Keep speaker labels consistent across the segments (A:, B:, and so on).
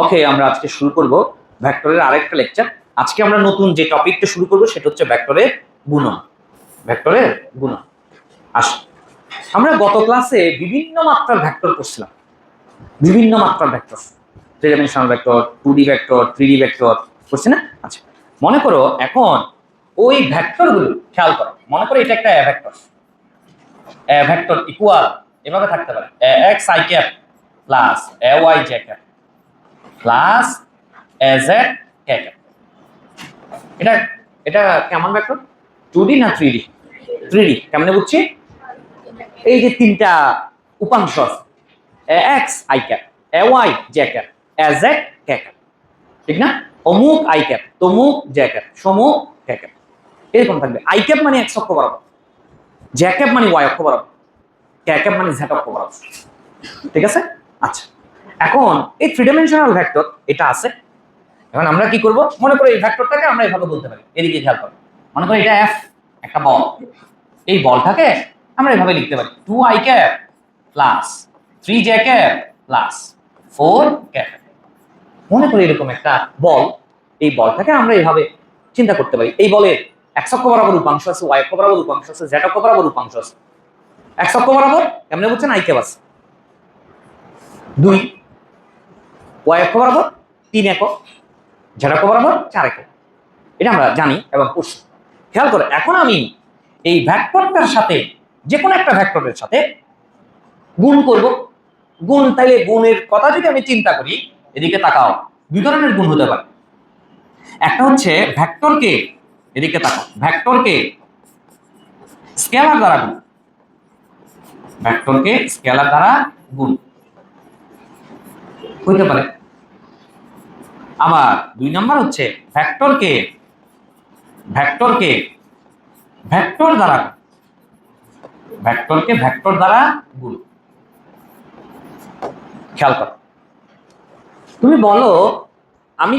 A: ওকে, আমরা আজকে শুরু করব ভেক্টরের আরেকটা লেকচার। আজকে আমরা নতুন যে টপিকটা শুরু করব সেটা হচ্ছে ভেক্টরের গুণন। ভেক্টরের গুণন। আসুন, আমরা গত ক্লাসে বিভিন্ন মাত্রার ভেক্টর করছিলাম। বিভিন্ন মাত্রার vector, three dimensional vector, 2D vector, 3D vector করছি না? আচ্ছা, মনে করো এখন ওই ভেক্টরগুলো খেয়াল করো। মনে করো এটা একটা ভেক্টর। ভেক্টর ইকুয়াল এভাবে থাকতে পারে x i cap plus y j cap plus az k cap. এটা এটা কেমন ভেক্টর? 2D না 3D? 3D কেমনে বুঝছি? এই যে তিনটা উপাংশ আছে, x i cap, y j cap, az k cap, ঠিক না? অমুক i ক্যাপ, তমুক j ক্যাপ, সমুক k ক্যাপ, এরকম থাকবে। i ক্যাপ মানে x অক্ষ বরাবর, j ক্যাপ মানে y অক্ষ বরাবর, k ক্যাপ মানে z অক্ষ বরাবর। ঠিক আছে? আচ্ছা, এখন এই থ্রি ডাইমেনশনাল ভেক্টর এটা আছে। এখন আমরা কি করব? মনে করো এই ভেক্টরটাকে আমরা এভাবে বলতে পারি, এদিকে খেয়াল করো। মনে করো এটা f, একটা বল। এই বলটাকে আমরা এভাবে লিখতে পারি 2i cap plus 3j cap plus 4 cap. মনে করি এরকম একটা বল। এই বলটাকে আমরা এভাবে চিন্তা করতে পারি। এই বলের x অক্ষ বরাবর উপাংশ আছে, y অক্ষ বরাবর উপাংশ আছে, z অক্ষ বরাবর উপাংশ আছে। x অক্ষ বরাবর কেমনে বুঝছেন? i ক্যাপ আছে 2, y অক্ষ বরাবর 3 একক, z অক্ষ বরাবর 4 একক। এটা আমরা জানি এবং পড়ছি। খেয়াল করে, এখন আমি এই ভেক্টরটার সাথে যে কোনো একটা ভেক্টরের সাথে গুণ করব। গুণ, তাইলে গুণের কথা যদি আমি চিন্তা করি, এদিকে তাকাও, দুই ধরনের গুণ হতে পারে। একটা হচ্ছে ভেক্টরকে, এদিকে তাকাও, ভেক্টরকে স্কেলার দ্বারা গুণ, ভেক্টরকে স্কেলার দ্বারা গুণ হইতে পারে। আবার দুই নাম্বার হচ্ছে ভেক্টরকে ভেক্টরকে ভেক্টর দ্বারা, ভেক্টরকে ভেক্টর দ্বারা গুণ। খেয়াল করো, তুমি বলো আমি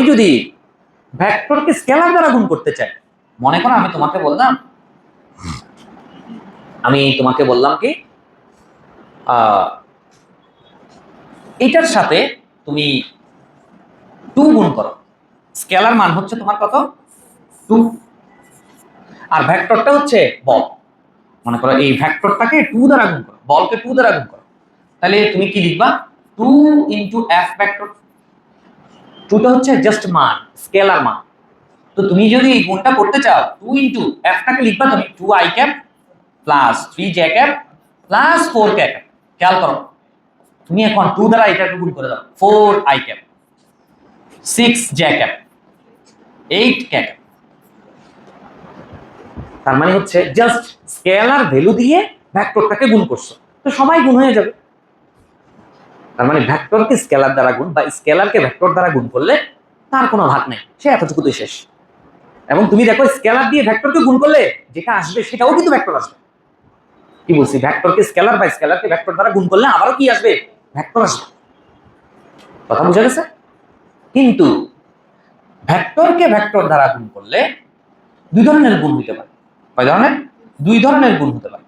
A: যদি ভেক্টরকে স্কেলার দ্বারা গুণ করতে চাই, মনে করো আমি তোমাকে বললাম কি এটার সাথে তুমি 2 গুণ করো। স্কেলার মান হচ্ছে তোমার কত? 2। আর ভেক্টরটা হচ্ছে বল। মনে করো এই ভেক্টরটাকে 2 দ্বারা গুণ করো, বলকে 2 দ্বারা গুণ করো। তাহলে তুমি কি লিখবা? 2 ইনটু f ভেক্টর। 2টা হচ্ছে জাস্ট মান, স্কেলার মান। তো তুমি যদি এই গুণটা করতে চাও, 2 ইনটু f টাকে লিখবা তুমি 2i cap plus 3j cap plus 4 cap. খেয়াল করো, তুমি এখন 2 দ্বারা এটাকে গুণ করে দাও, 4i cap, 6j cap, 8 cap. তার মানে হচ্ছে জাস্ট স্কেলার ভ্যালু দিয়ে ভেক্টরটাকে গুণ করছো, তো সবাই গুণ হয়ে যাবে। তার মানে ভেক্টরকে স্কেলার দ্বারা গুণ বা স্কেলারকে ভেক্টর দ্বারা গুণ করলে তার কোনো ভাগ নেই, সে এতটুকুতেই শেষ। এবং তুমি দেখো স্কেলার দিয়ে ভেক্টরকে গুণ করলে যেটা আসবে সেটাও কিন্তু ভেক্টর আসবে। কি বলছি? ভেক্টরকে স্কেলার বা স্কেলারকে ভেক্টর দ্বারা গুণ করলে আবারও কি আসবে? ভেক্টর আসবে। কথা বুঝা গেছে? কিন্তু ভেক্টরকে ভেক্টর দ্বারা গুণ করলে দুই ধরনের গুণ হতে পারে। কয় ধরনের? দুই ধরনের গুণ হতে পারে।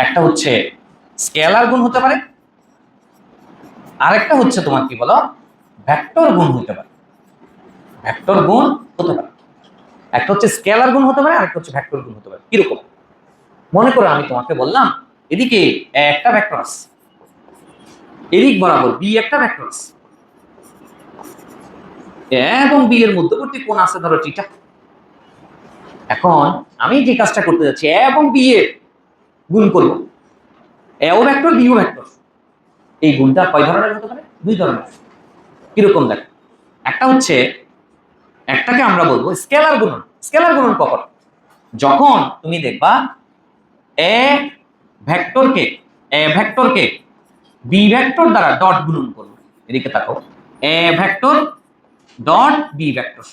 A: একটা হচ্ছে স্কেলার গুণ হতে পারে, আরেকটা হচ্ছে তোমার কি বলো, ভেক্টর গুণ হতে পারে। ভেক্টর গুণ হতে পারে, একটা হচ্ছে স্কেলার গুণ হতে পারে, আরেকটা হচ্ছে ভেক্টর গুণ হতে পারে। কিরকম? মনে করো আমি তোমাকে বললাম এদিকে একটা ভেক্টর আছে, এদিক বরাবর বি একটা ভেক্টর আছে, এবং বি এর মধ্যবর্তী কোণ আছে ধরো থিটা। এখন আমি যে কাজটা করতে যাচ্ছি, এ এবং বি এর গুণ করব, এও ভেক্টর বিও ভেক্টর। এই গুণটা কয় ধরনের হতে পারে? দুই ধরনের। কিরকম দেখো, একটা হচ্ছে, একটাকে আমরা বলবো স্কেলার গুণন। স্কেলার গুণন কখন? যখন তুমি দেখবা এ ভেক্টরকে বি ভেক্টর দ্বারা ডট গুণন করবে। এদিকে তাকাও, a vector dot b vector.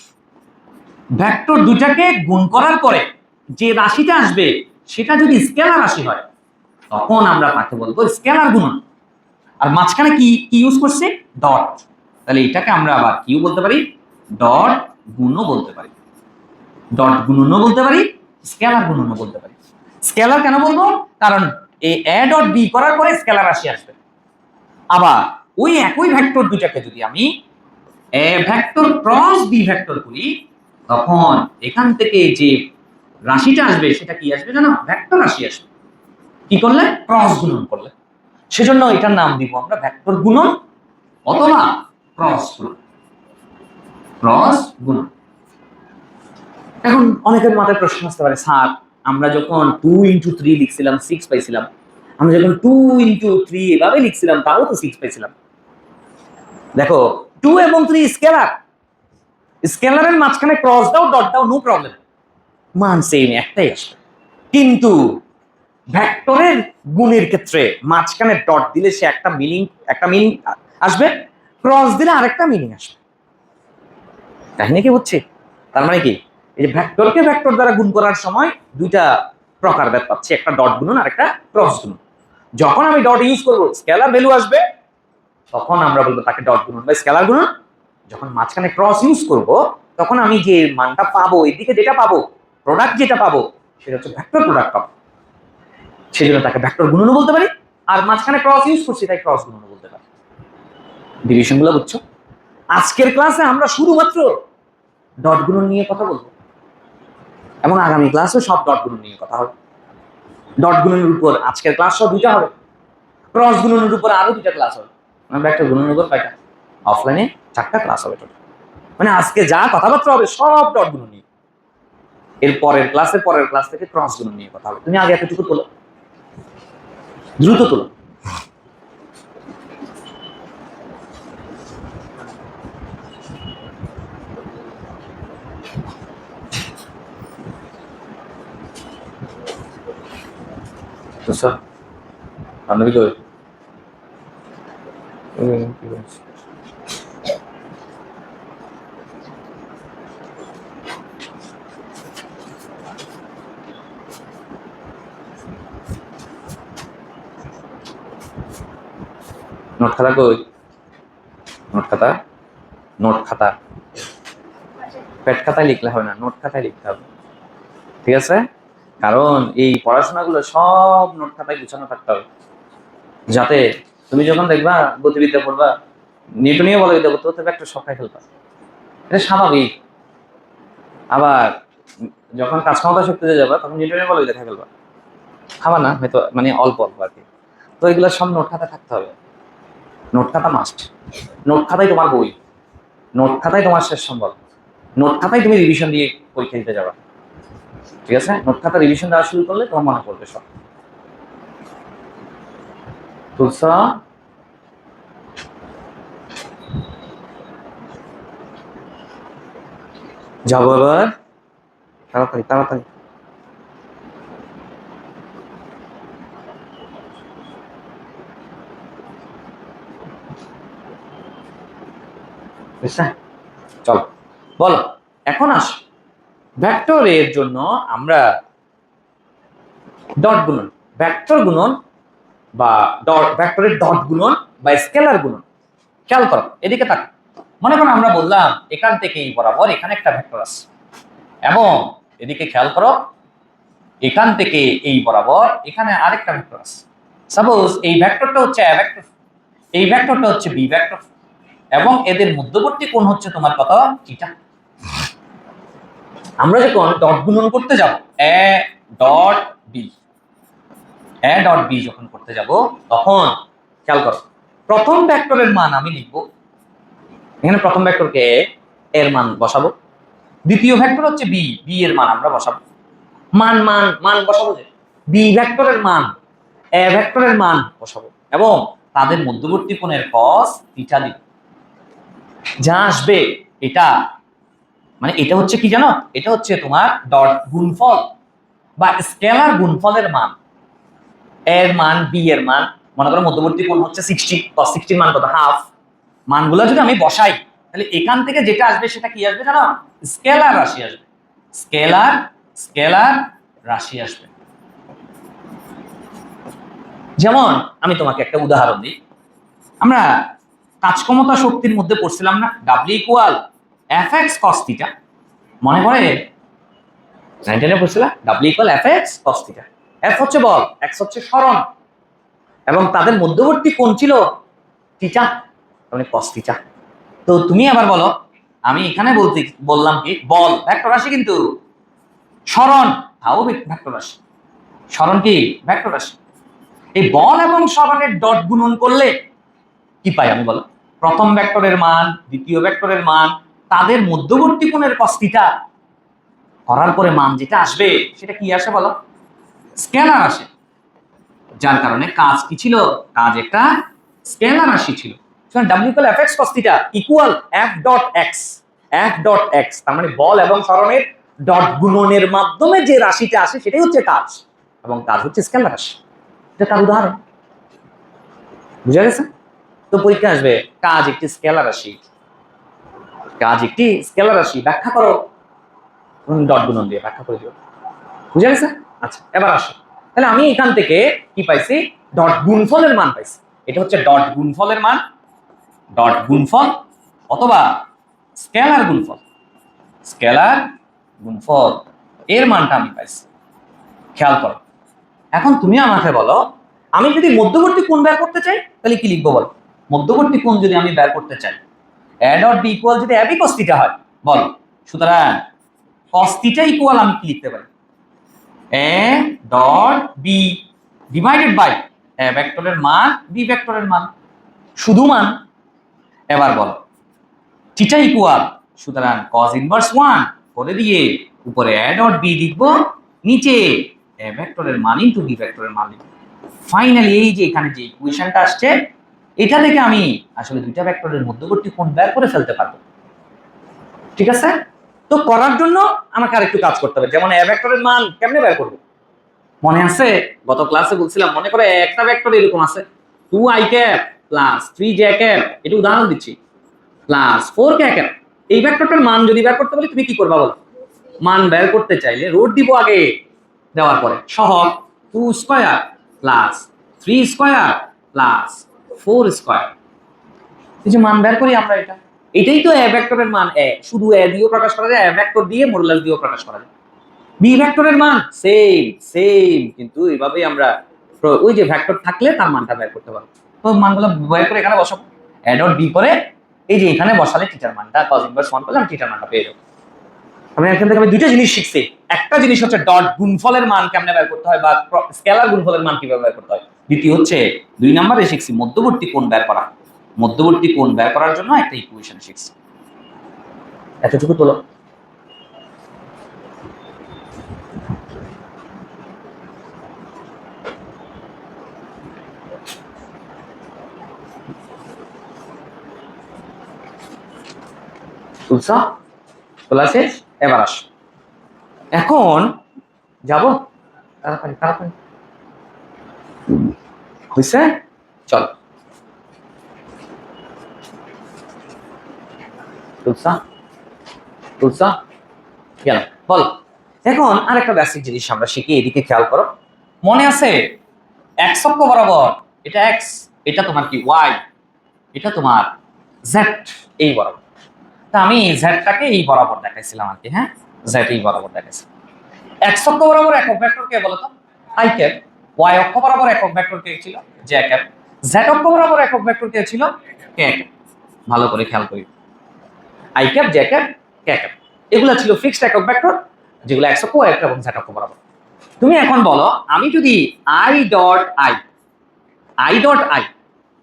A: Vector দুটাকে গুণ করার পরে যে রাশিটা আসবে সেটা যদি স্কেলার রাশি হয়, তখন আমরা তাকে বলবো স্কেলার গুণন। আর মাঝখানে কি ইউজ করছে? ডট। তাহলে এটাকে আমরা আবার কিউ বলতে পারি, ডট গুণও বলতে পারি, ডট গুণনও বলতে পারি, স্কেলার গুণনও বলতে পারি। স্কেলার কেন বলবো? কারণ এ ডট বি করার পরে স্কেলার রাশি আসবে। আবার ওই একই ভেক্টর দুটাকে যদি আমি a vector cross b vector করি, তখন এখান থেকে যে রাশিটা আসবে সেটা কি আসবে জানো? ভেক্টর রাশি আসবে। কি করলে? ক্রস গুণন করলে। সেজন্য এটার নাম দিব আমরা ভেক্টর গুণন অথবা ক্রস গুণন। ক্রস গুণন। এখন অনেকের মাথায় প্রশ্ন আসতে পারে, স্যার আমরা যখন 2 × 3 লিখছিলাম 6 পাইছিলাম, আমরা যখন 2 × 3 এভাবে লিখছিলাম তাও তো 6 পাইছিলাম। দেখো 2 এবং 3 স্কেলার, স্কেলারের মাঝখানে ক্রস দাও, ডট দাও, নো প্রবলেম, মান সেম একটাই আসবে। কিন্তু ভেক্টরের গুণের ক্ষেত্রে মাঝখানে ডট দিলে সে একটা মিনিং আসবে, ক্রস দিলে আরেকটা মিনিং আসবে। কাহিনী কি হচ্ছে? তার মানে কি, এই যে ভেক্টরকে ভেক্টর দ্বারা গুণ করার সময় দুইটা প্রকার ভেদ পাচ্ছি, একটা ডট গুণন আর একটা ক্রস গুণন। যখন আমি ডট ইউজ করবো স্কেলার ভ্যালু আসবে, তখন আমরা বলবো তাকে ডট গুণন বা স্কেলার গুণন। যখন মাঝখানে ক্রস ইউজ করব, তখন আমি যে মানটা পাবো, এদিকে যেটা পাবো, প্রোডাক্ট যেটা পাবো, সেটা হচ্ছে ভেক্টর প্রোডাক্ট পাবো। সেজন্য তাকে ভেক্টর গুণনও বলতে পারি, আর মাঝখানে ক্রস ইউজ করছি তাই ক্রস গুণনও বলতে পারি। ডিভিশনগুলো বুঝছো? আজকের ক্লাসে আমরা শুধুমাত্র ডট গুণন নিয়ে কথা বলবো, এবং আগামী ক্লাসে সব ডট গুণন নিয়ে কথা হবে। ডট গুণনের উপর আজকের ক্লাস সব 2টা হবে, ক্রস গুণনের উপর আরো 2টা ক্লাস হবে। আমরা একটা গুণনের উপর 5টা, অফলাইনে 4টা ক্লাস হবে টোটাল। মানে আজকে যা কথাবার্তা হবে সব ডট গুণন নিয়ে। এর পরের ক্লাস থেকে ক্রস গুণন নিয়ে কথা হবে। তুমি আগে এতটুকু তোলো, দ্রুত তোলো। বান্ধবী কই? নোট খাতা কই? নোট খাতা, নোট খাতা পেট খাতায় লিখলে হবে না, নোট খাতায় লিখতে হবে, ঠিক আছে? কারণ এই পড়াশোনাগুলো সব নোট খাতায় গুছানো থাকতে হবে, যাতে তুমি যখন দেখবা গতিবিদ্যা পড়বা, নিউটনীয় বলবিদ্যা পড়তে হতে একটা সকায় ফেলবা, এটা স্বাভাবিক। আবার যখন কাজ ক্ষমতা শক্তিতে যাবা তখন নিউটনীয় বলবিদ্যা খাই ফেলবা, খাবা না হয়তো, মানে অল্প অল্প আর কি। তো এগুলো সব নোট খাতায় থাকতে হবে। নোট খাতা মাস্ট। নোট খাতাই তোমার বই, নোট খাতাই তোমার শেষ সম্বল, নোট খাতাই তুমি রিভিশন দিয়ে পরীক্ষা দিতে যাবা, ঠিক আছে? নোট খাতা রিভিশন দেওয়া শুরু করলে তোমার মনে পড়বে সব। তুলসা যাবো এবার, তাড়াতাড়ি তাড়াতাড়ি। চলো বলো, এখন আস ভেক্টরের জন্য আমরা ডট গুণন, ভেক্টর গুণন বা ভেক্টরের ডট গুণন বা স্কেলার গুণন। খেয়াল করো এদিকে তাক। মনে করো আমরা বললাম এখান থেকে এই বরাবর এখানে একটা ভেক্টর আছে, এবং এদিকে খেয়াল করো এখান থেকে এই বরাবর এখানে আরেকটা ভেক্টর আছে। সাপোজ এই ভেক্টরটা হচ্ছে এ ভেক্টর, এই ভেক্টরটা হচ্ছে বি ভেক্টর, এবং এদের মধ্যবর্তী কোণ হচ্ছে তোমার কত? থিটা। আমরা যখন ডট গুণন করতে যাব, a dot b, a dot b যখন করতে যাব, তখন খেয়াল করো প্রথম ভেক্টরের মান আমি লিখব, এখানে প্রথম ভেক্টরকে এর মান বসাবো, দ্বিতীয় ভেক্টর হচ্ছে বি, বি এর মান আমরা বসাবো, মান মান মান বসাবো, যে বি ভেক্টরের মান এ ভেক্টরের মান বসাবো, এবং তাদের মধ্যবর্তী কোণের cos থিটা দিব। যা আসবে এটা, মানে এটা হচ্ছে কি জানো? এটা হচ্ছে তোমার ডট গুণফল বা স্কেলার গুণফলের মান। এর মান, বি এর মান, মনে করো মধ্যবর্তী কোণ হচ্ছে 60, cos 60 মান কত? হাফ। মানগুলো যদি আমি বসাই, তাহলে এখান থেকে যেটা আসবে সেটা কি আসবে জানো? স্কেলার রাশি আসবে, স্কেলার স্কেলার রাশি আসবে। যেমন আমি তোমাকে একটা উদাহরণ দিই, আমরা কাজক্ষমতা শক্তির মধ্যে পড়ছিলাম না, W = Fx cos θ, মনে পড়ে? 9 পড়ছিলাম W = Fx cos θ। F হচ্ছে বল, x হচ্ছে সরণ, এবং তাদের মধ্যবর্তী কোণ ছিল থিটা। মানে cos থিটা। তো তুমি আবার বলো, আমি এখানে বললাম কি বল ভেক্টর রাশি, কিন্তু সরণ তাও ভেক্টর রাশি। সরণ কি ভেক্টর রাশি। এই বল এবং সরণের ডট গুণন করলে কি পাই আমি বলো? প্রথম ভেক্টরের মান, দ্বিতীয় ভেক্টরের মান, তাদের মধ্যবর্তী কোণের cos থিটা করার পরে মান যেটা আসবে সেটা কি আসে বলো? স্কেলার আসে। যার কারণে কাজ কি ছিল? কাজ একটা স্কেলার রাশি ছিল। সুতরাং w equal fx cos theta equal f dot x, f dot x, তার মানে বল এবং সরণের ডট গুণনের মাধ্যমে যে রাশিটা আসে সেটাই হচ্ছে কাজ, এবং কাজ হচ্ছে স্কেলার রাশি। এটা তার উদাহরণ। বুঝা গেছে? তো পরীক্ষা আসবে কাজ একটি স্কেলার রাশি, কাজ একটি স্কেলার রাশি ব্যাখ্যা করো, ডট গুণন দিয়ে ব্যাখ্যা করে দিও। বুঝা গেছে? আচ্ছা, এবার আসো, তাহলে আমি এখান থেকে কি পাইছি? ডট গুণফলের মান পাইছি। এটা হচ্ছে ডট গুণফলের মান, ডট গুণফল অথবা স্কেলার গুণফল, স্কেলার গুণফল এর মানটা আমি পাইছি। খেয়াল করো, এখন তুমি আমাকে বলো, আমি যদি মধ্যবর্তী কোণ বের করতে চাই তাহলে কি লিখবো বলো? মধ্যবর্তী কোণ যদি আমি বের করতে চাই, a ডট b ইকুয়াল যদি ab cos থিটা হয় বলো, সুতরাং cos থিটা ইকুয়াল আমি কি লিখতে পারি? a dot b divided by a ভেক্টরের মান b ভেক্টরের মান, শুধু মান। এবার বলো থিটা ইকুয়াল, সুতরাং cos ইনভার্স 1 করে দিয়ে উপরে a ডট b লিখব, নিচে a ভেক্টরের মান ইনটু b ভেক্টরের মান লিখব। ফাইনালি এই যে এখানে যে ইকুয়েশনটা আসছে, এটা থেকে আমি আসলে দুইটা ভেক্টরের মধ্যবর্তী কোণ বের করে ফেলতে পারবো। ঠিক আছে? তো করার জন্য আমাকে আরেকটু কাজ করতে হবে, যেমন a ভেক্টরের মান কেমনে বের করব? মনে আছে গত ক্লাসে বলছিলাম, মনে করে একটা ভেক্টর এরকম আছে 2i cap plus 3j cap, এটা উদাহরণ দিচ্ছি, প্লাস 4k ক্যাপ। এই ভেক্টরটার মান যদি বের করতে বলি তুমি কি করবা বলো? মান বের করতে চাইলে রুট দিব আগে, দেওয়ার পরে সহগ 2 square plus 3 square plus 4 square. এই যে মান বের করি আমরা, এটাই তো a ভেক্টরের মান। a শুধু a দিয়েও প্রকাশ করা যায়, a ভেক্টর দিয়ে মডুলাস দিয়েও প্রকাশ করা যায়। b ভেক্টরের মান সেম সেম, কিন্তু এইভাবেই আমরা ওই যে ভেক্টর থাকলে তার মানটা বের করতে পারবো। তো মানগুলো বের করে এখানে বসাবো, a ডট b করে এই যে এখানে বসালে থিটার মানটা cos ইনভার্স 1 করলে আমি থিটার মানটা পেয়ে যাবো। আমি এখান থেকে আমি দুইটা জিনিস শিখছি। একটা জিনিস হচ্ছে ডট গুণফলের মান কেমনে বের করতে হয় বা স্কেলার গুণফলের মান কিভাবে বের করতে হয়। দ্বিতীয় হচ্ছে 2 নম্বরে শিখছি মধ্যবর্তী কোণ বের করা। মধ্যবর্তী কোণ বের করার জন্য একটা ইকুয়েশন শিখছি। এতটুকু তোলো। তুলছা? তোলা শেষ? এবার আস, এখন যাব তাড়াতাড়ি তাড়াতাড়ি, হয়েছে? চল তুলছা তুলছা গেল বল। এখন আরেকটা বেসিক জিনিস আমরা শিখি, এদিকে খেয়াল করো। মনে আছে এক্স অক্ষ বরাবর এটা এক্স, এটা তোমার কি ওয়াই, এটা তোমার জেড, এই বরাবর। তা আমি জেডটাকে এই বরাবর দেখাইছিলাম আর কি, হ্যাঁ জেড এই বরাবর দেখাইছি। এক্স অক্ষ বরাবর একক ভেক্টর কে বলতো? I cap. ওয়াই অক্ষ বরাবর একক ভেক্টর কে ছিল? J cap. জেড অক্ষ বরাবর একক ভেক্টর কে ছিল? কে ক্যাপ। ভালো করে খেয়াল করি, I cap, J cap, K cap, এগুলো ছিল ফিক্সড একক ভেক্টর, যেগুলো এক্স অক্ষ, ওয়াই অক্ষ এবং জেড অক্ষ বরাবর। তুমি এখন বলো, আমি যদি I dot I, I dot I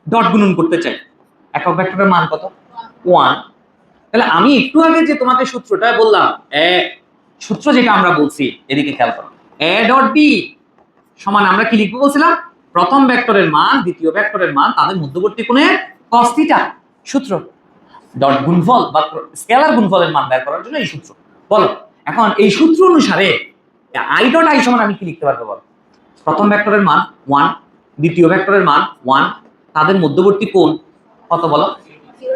A: dot গুণন করতে চাই, একক ভেক্টরের মান কত? 1। তাহলে আমি একটু আগে যে তোমাকে সূত্রটা বললাম, সূত্র যেটা আমরা বলছি, এদিকে খেয়াল করো, a ডট b সমান আমরা কি লিখবো বলছিলাম? প্রথম ভেক্টরের মান দ্বিতীয় ভেক্টরের মান তাদের মধ্যবর্তী কোণের cos থিটা। সূত্র ডট গুণফল বা স্কেলার গুণফলের মান বের করার জন্য এই সূত্র। বলো এখন এই সূত্র অনুসারে আই ডট আই সমান আমি কি লিখতে পারবো বলো? প্রথম ভেক্টরের মান 1, দ্বিতীয় ভেক্টরের মান 1, তাদের মধ্যবর্তী কোণ কত বলো?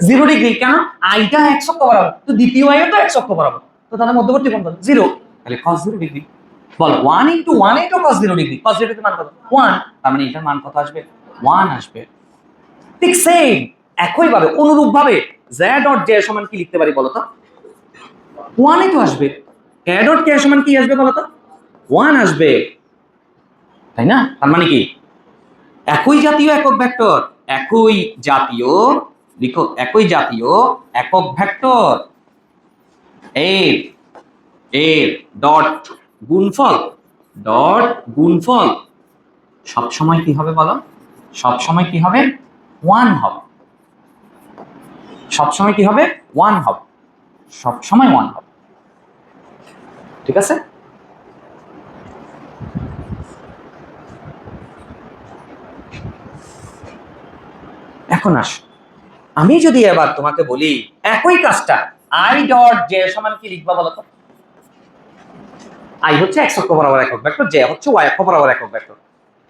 A: 0 ডিগ্রি। কেন? আইটা এক্স অক্ষ বরাবর, তো দ্বিতীয় আইও তো এক্স অক্ষ বরাবর, তো তাদের মধ্যবর্তী কোণ কত? 0। তাহলে cos 0 ডিগ্রি। বল 1 * 1 * cos 0 ডিগ্রি, cos 0 এর মান কত? 1। তার মানে এটার মান কত আসবে? 1 আসবে। ঠিক সেম একই ভাবে অনুরূপ ভাবে z ডট j সমান কি লিখতে পারি বলো তো? 1 ই তো আসবে। k ডট k সমান কি আসবে বলো তো? 1 আসবে, তাই না? তার মানে কি একই জাতীয় একক ভেক্টর, একই জাতীয় লিখো একই জাতীয় একক ভেক্টর এর এর ডট গুণফল সব সময় কি হবে বলো? সব সময় কি হবে? 1 হবে। সব সময় কি হবে? 1 হবে। সব সময় 1 হবে। ঠিক আছে? এখন আসো, আমি যদি এবার তোমাকে বলি একই কাজটা i ডট j সমান কি লিখবা বলো তো? i হচ্ছে x অক্ষ বরাবর একক ভেক্টর, j হচ্ছে y অক্ষ বরাবর একক ভেক্টর।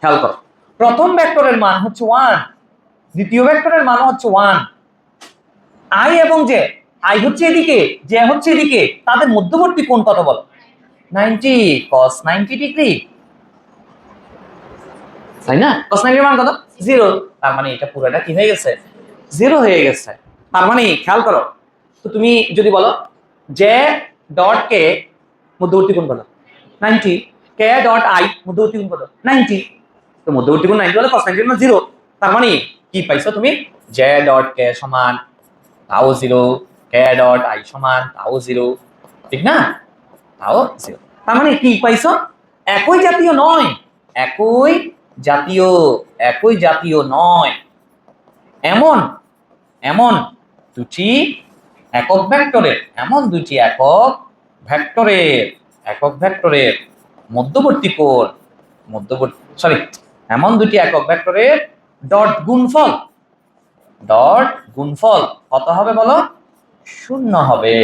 A: খেয়াল করো, প্রথম ভেক্টরের মান হচ্ছে 1, দ্বিতীয় ভেক্টরের মান হচ্ছে 1। i এবং j, i হচ্ছে এদিকে, j হচ্ছে এদিকে, তাদের মধ্যবর্তী কোণ কত বলো? 90 cos 90 ডিগ্রি, তাই না? cos 90 এর মান কত? 0। তার মানে এটা পুরোটা কি হয়ে গেছে? 0 হয়ে গেছে। তার মানে খেয়াল করো, তো তুমি যদি বলো j ডট k মধ্যবর্তী কোণ কত? 90। k ডট i মধ্যবর্তী কোণ কত? 90। তো মধ্যবর্তী কোণ 90 হলে cos 90 এর মান 0। তার মানে কি পাইছো তুমি? j ডট k সমান তাও 0, k ডট i সমান তাও 0, ঠিক না? তাও 0। তার মানে কি পাইছো? একই জাতীয় নয়, একই জাতীয় নয় এমন এমন দুটি একক ভেক্টরের মধ্যবর্তী কোণ এমন দুটি একক ভেক্টরের ডট গুণফল কত হবে বলো? 0 হবে।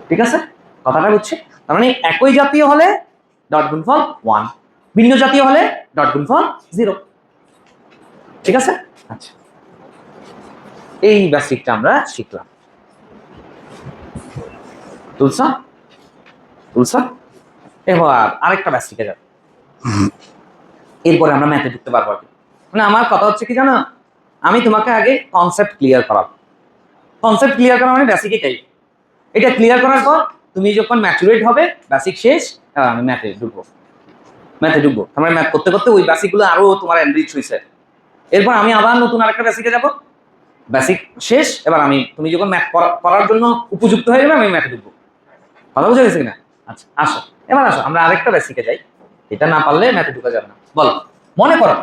A: ঠিক আছে, কথাটা বুঝছি? তার মানে একই জাতীয় হলে ডট গুণফল 1, ভিন্ন জাতীয় হলে ডট গুণফল 0। ঠিক আছে? আচ্ছা, এই বেসিকটা আমরা শিখলাম। তুলছ? এবার আরেকটা বেসিকে যাবে, এরপরে আমরা ম্যাথে ঢুকতে পারবো। মানে আমার কথা হচ্ছে কি জানো, আমি তোমাকে আগে কনসেপ্ট ক্লিয়ার করাবো। কনসেপ্ট ক্লিয়ার করা মানে বেসিক এটাই। এটা ক্লিয়ার করার পর তুমি যখন ম্যাচুরেট হবে, বেসিক শেষ, আমি ম্যাথে ঢুকবো। তোমার ম্যাথ করতে করতে ওই বেসিকগুলো আরো তোমার এনরিচ হয়েছে। এরপর আমি আবার নতুন আরেকটা বেসিকে যাব, বেসিক শেষ, এবার তুমি যখন ম্যাথ করার জন্য উপযুক্ত হয়ে যাবে, আমি ম্যাথে ঢুকবো। কথা বুঝে গেছে কিনা? আচ্ছা, এবার আসো আমরা আরেকটা বেসিকে যাই। এটা না পারলে ম্যাথে ঢুকা যাবে না। বলো, মনে করো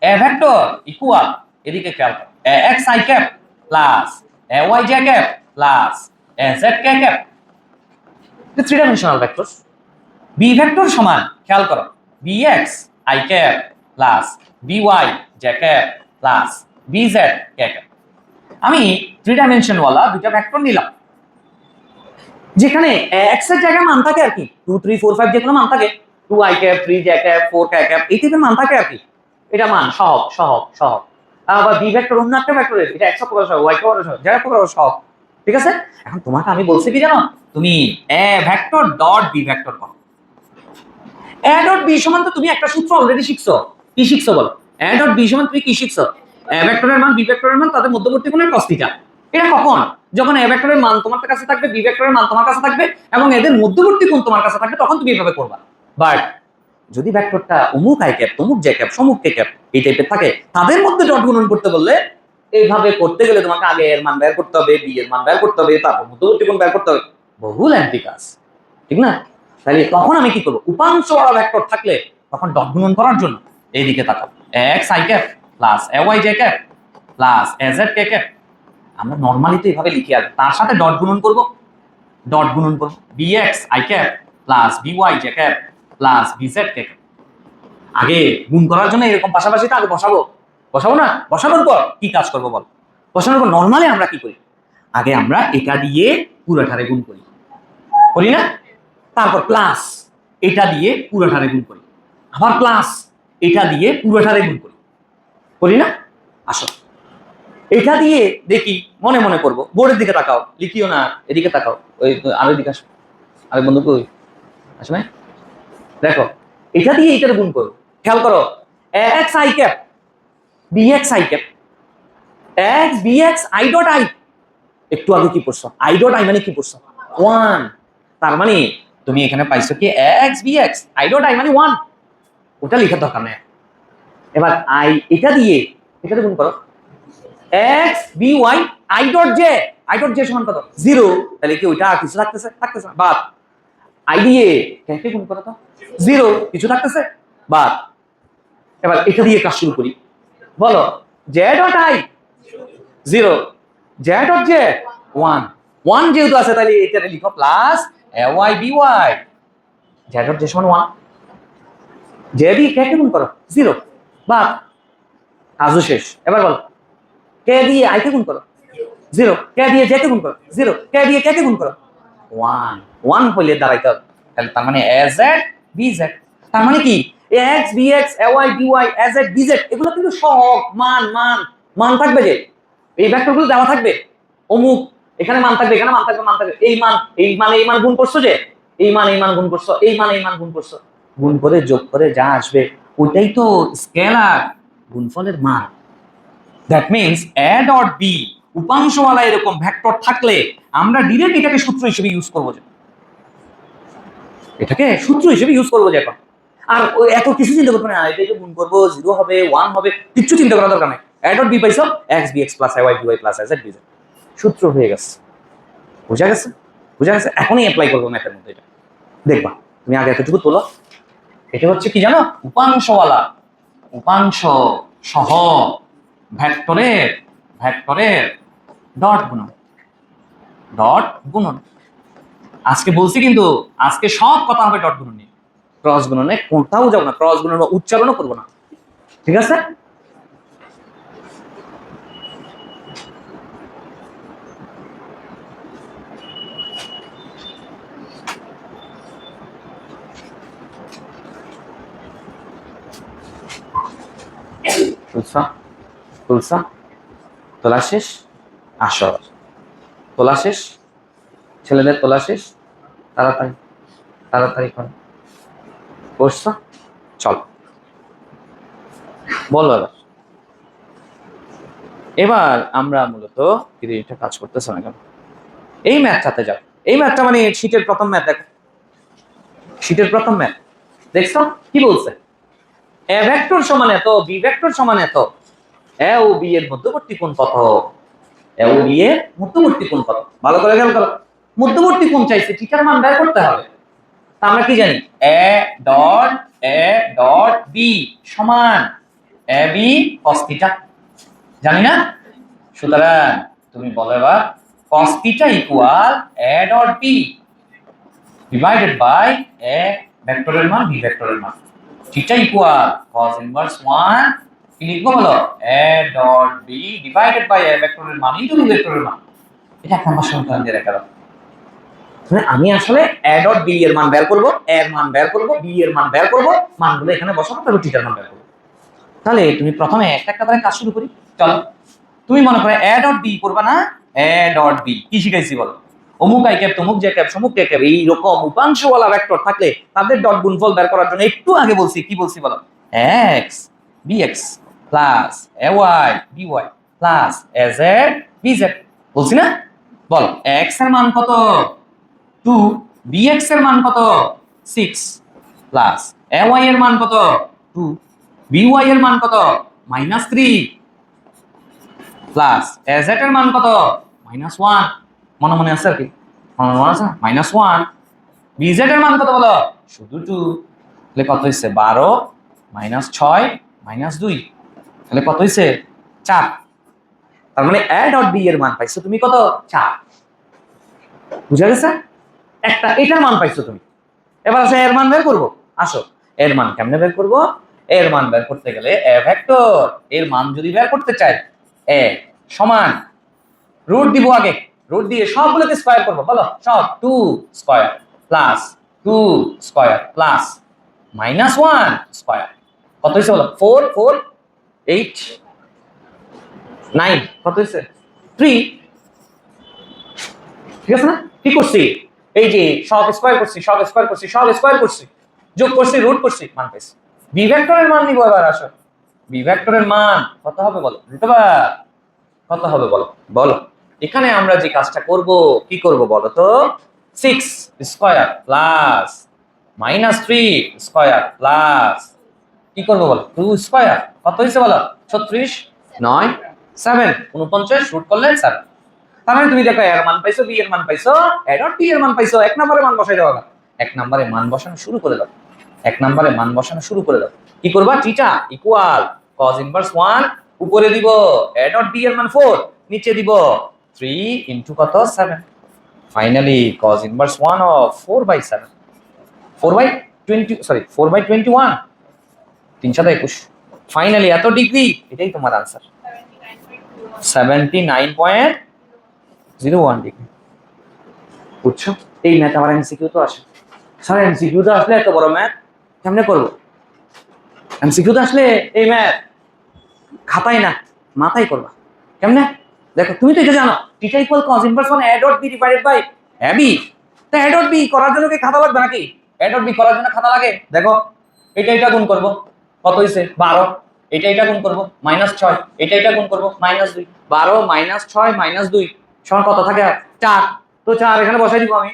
A: এ ভেক্টর ইকুয়াল, এদিকে খেয়াল করো, x i cap plus y j cap plus z k cap, three dimensional vector. B vector সমান, খেয়াল করো, bx i cap plus by j cap plus bz k cap. আমি থ্রি ডাইমেনশন ওয়ালা দুটো vector নিলাম, যেখানে x এর জায়গায় মান থাকে আর কি 2 3 4 5 যে কোনো মান থাকে, 2 i cap 3 j cap 4 k cap, এই টাইপের মান থাকে আর কি। এটা মান সহগ। আবার বি ভেক্টর অন্য একটা ভেক্টরের, এটা x অক্ষ বরাবর y অক্ষ বরাবর z অক্ষ বরাবর সহগ। ঠিক আছে? এখন তোমাকে আমি বলছি কি জানো, তুমি a vector dot b vector করো। a ডট বি সমান তো তুমি একটা সূত্র অলরেডি শিখছো। কি শিখছো বলো? a ডট বি সমান তুমি কি শিখছো? a ভেক্টরের মান বি ভেক্টরের মান তাদের মধ্যবর্তী কোণের cos থিটা। এটা কখন? যখন a ভেক্টরের মান তোমার কাছে থাকবে, বি ভেক্টরের মান তোমার কাছে থাকবে, এবং এদের মধ্যবর্তী কোণ তোমার কাছে থাকবে, তখন তুমি এভাবে করবা। বাট যদি ভেক্টরটা অমুক i ক্যাপ, তমুক j ক্যাপ, সমুক k ক্যাপ এই টাইপের থাকে, তাদের মধ্যে ডট গুণন করতে বললে, এইভাবে করতে গেলে তোমাকে আগে এর মান বের করতে হবে, বি এর মান বের করতে হবে, তারপর মধ্যবর্তী কোণ বের করতে হবে, বহু ল্যান্টি কাজ, ঠিক না? তাহলে তখন আমি কি করবো? উপাংশওয়ালা ভেক্টর থাকলে তখন ডট গুণন করার জন্য এইদিকে তাকাও, x i cap plus y j cap plus z k cap. আমরা নরমালি তো এইভাবে লিখি, আর তার সাথে ডট গুণন করব, bx i cap plus by j cap plus bz k cap. আগে গুণ করার জন্য এরকম পাশাপাশি তো আগে বসাবো না? বসানোর পর কি কাজ করবো বল? বসানোর পর নরমালি আমরা কি করি? আগে আমরা এটা দিয়ে পুরোটারে গুণ করি না? তারপর প্লাস এটা দিয়ে পুরোটারে গুণ করি, আবার প্লাস এটা দিয়ে পুরোটারে গুণ করি না? আসো এটা দিয়ে দেখি, মনে করবো, বোর্ডের দিকে তাকাও, লিখিও না, এদিকে তাকাও, ওই আরেক দিকে আসো, আরেক বন্ধু কই আসো না, দেখো এটা দিয়ে এইটারে গুণ করো। খেয়াল করো, x i cap bx i cap x bx i dot i, একটু আগে কি পড়ছো? i ডট i মানে কি পড়ছো? 1। তার মানে তুমি এখানে পাইছো কি x bx i dot i মানে 1, ওটা লেখার দরকার নেই। এবার আই এটা দিয়ে এটাতে গুণ করো, x b y i dot j সমান কত 0, তাহলে কি ওইটা আর কিছু থাকতেছে না, বাদ। আই দিয়ে কে গুণ করো তো 0, কিছু থাকতেছে, বাদ। এবার এটা দিয়ে কাজ শুরু করি, বলো j dot i 0, j dot j 1 যেহেতু আছে তাহলে এটা লিখো প্লাস এ y b y, j dot j সমান 1, জে দিয়ে কে গুণ করো 0, বাদ, কাজও শেষ। এবার বলো কে দিয়ে আই কে গুণ করো 0, কে দিয়ে জে কে গুণ করো 0, কে দিয়ে কে গুণ করো 1 হইলে দাঁড়াইতে হবে। তাহলে তার মানে এ জেড বি জেড, তার মানে কি x b x a y b y a z b z এগুলো কিন্তু সহগ মান থাকবে, যে এই ভেক্টরগুলো দেওয়া থাকবে অমুক, এখানে মান থাকবে, এখানে মান থাকবে, এই মান গুণ করছো, যে এই মান গুণ করছো, এই মান গুণ করছো, গুণ করে যোগ করে যা আসবে ওইটাই তো স্কেলার গুণফলের মান। That means a dot b উপাংশওয়ালা এরকম ভেক্টর থাকলে আমরা ডিরেক্ট এটাকে সূত্র হিসেবে ইউজ করবো, যে এটাকে সূত্র হিসেবে ইউজ করবো, যে এখন আর এত কিছু চিন্তা করবো না, এটাকে গুণ করবো 0 হবে 1 হবে, কিচ্ছু চিন্তা করার দরকার নেই। এ ডট বি পাইছো এক্স বি এক্স প্লাস এ ওয়াই বি ওয়াই প্লাস এ জেড বি জেড, সূত্র হয়ে গেছে। বুঝা গেছে? এখনই অ্যাপ্লাই করবো ম্যাথের মধ্যে, এটা দেখবা। তুমি আগে এতটুকু তোলো, এটা হচ্ছে কি জানো, উপাংশওয়ালা উপাংশ সহ ভেক্টরের ডট গুণন। আজকে বলছি কিন্তু আজকে সব কথা হবে ডট গুণন নিয়ে, ক্রস গুণনে কোথাও যাবো না, ক্রস গুণন উচ্চারণও করবো না, ঠিক আছে? তুলসা তোলা শেষ, আসর তোলা শেষ, ছেলেদের তোলা শেষ, তাড়াতাড়ি করো, বসছো, চল বলো। এবার আমরা মূলত এটা কাজ করতেছে না কেন, এই ম্যাথটাতে যাও। এই ম্যাথটা মানে শীটের প্রথম ম্যাথ, দেখো শীটের প্রথম ম্যাথ দেখছো কি বলছে, এ ভেক্টর সমান এত, বি ভেক্টর সমান এত, এ ও বি এর মধ্যবর্তী কোণ কত, এ ও বি এর মধ্যবর্তী কোণ কত, ভালো করে খেয়াল করো, মধ্যবর্তী কোণ চাইছে, থিটার মান বের করতে হবে। তা আমরা কি জানি, এ ডট বি সমান এ বি cos থিটা, জানি না? সুতরাং তুমি বলো এবার cos theta equal A dot B divided by a ভেক্টরের মান বি ভেক্টরের মান, থিটা ইকুয়াল cos ইনভার্স 1 কি লিখবো বলো, এ dot B divided by a ভেক্টরের মান ইনটু বি ভেক্টরের মান। এটা এক নম্বর সমীকরণ দিয়ে রেখে দাও। আমি আসলে এ ডট বি এর মান বের করব, এর মান বের করব, বি এর মান বের করব, মানগুলো এখানে বসাবো, তারপর থিটার মান বের করব। তাহলে তুমি প্রথমে একটা করে কাজ শুরু করি, চলো। তুমি মনে করো এ ডট বি করবা না, এ ডট বি কি শিখাইছি বলো, অমুক আই ক্যাপ তমুক জে ক্যাপ সমুক কে ক্যাপ, এইরকম উপাংশওয়ালা ভেক্টর থাকলে তাদের ডট গুণফল বের করার জন্য একটু আগে বলছি, কি বলছি বলো, এক্স বি এক্স প্লাস এ ওয়াই বি ওয়াই প্লাস এ জেড বি জেড বলছি না? বল এক্স এর মান কত 2, bx এর মান কত 6 প্লাস ay এর মান কত 2, by এর মান কত -3 প্লাস az এর মান কত -1, মনে মনে আছে আর কি, মনে আছে -1, bz এর মান কত বলো শুধু 2, তাহলে কত হইছে 12 -6 -2, তাহলে কত হইছে 4। তার মানে a ডট b এর মান পাইছো তুমি কত 4, বুঝা গেছে? একটা এটার মান পাইছো তুমি, এবার আসো এর মান বের করবো। আসো এর মান কেমনে বের করবো, এর মান বের করতে গেলে এ ভেক্টর এর মান যদি বের করতে চাই, এ সমান রুট দিব, আগে রুট দিয়ে সবগুলোকে স্কয়ার করবো, বলো সব 2 square plus 2 square plus -1 square, কত হইছে বলো 4 4 8 9, কত হইছে 3, ঠিক আছে না? কি করছি, এই যে সব স্কয়ার করছি, সব স্কয়ার করছি, সব স্কয়ার করছি, যোগ করছি, রুট করছি, মান পাইছি। বি ভেক্টরের মান নিব এবার, আসো বি ভেক্টরের মান কত হবে বলো, কত হবে বলো, বলো এখানে আমরা যে কাজটা করব কি করব বলো তো, 6 স্কয়ার প্লাস -3 স্কয়ার প্লাস কি করবো বলো, 2 স্কয়ার কত হয়েছে বলো, 36, 9, 7, 49 শুট করলে 7। তার মানে তুমি দেখো এর মান পাইছো, বি এর মান পাইছো, এ ডট বি এর মান পাইছো, এক নম্বরে মান বসাই দাও। এক নম্বরে মান বসানো শুরু করে দাও, এক নম্বরে মান বসানো শুরু করে দাও। কি করবা, থিটা ইকুয়াল cos ইনভার্স 1 উপরে দিব, এ ডট বি এর মান 4 নিচে দিব, 3 ইনটু কত 7। Finally cos inverse 1 of 4/7, 4/20, sorry 4/21, 321। Finally এত ডিগ্রি, এটাই তোমার আনসার, 79.01 ডিগ্রি। বুঝছো? এই ম্যাথ আমার এমসিকিউ তো আসে। স্যার এমসিকিউ তো আসলে এত বড় ম্যাথ কেমনে করবো? এমসিকিউ তো আসলে এই ম্যাথ খাতায় না মাথায় করবা কেমনে? দেখো তুমি তো এটা জানো, theta equal cos inverse 1 a dot b divided by a b। তো a ডট b করার জন্য কি খাতা লাগবে নাকি? a ডট b করার জন্য খাতা লাগে? দেখো এটা গুণ করব, কত হইছে 12, এটা গুণ করব -6, এটা গুণ করব -2, 12 -6 -2 সমান কত থাকে 4। তো 4 এখানে বসাই দিব আমি।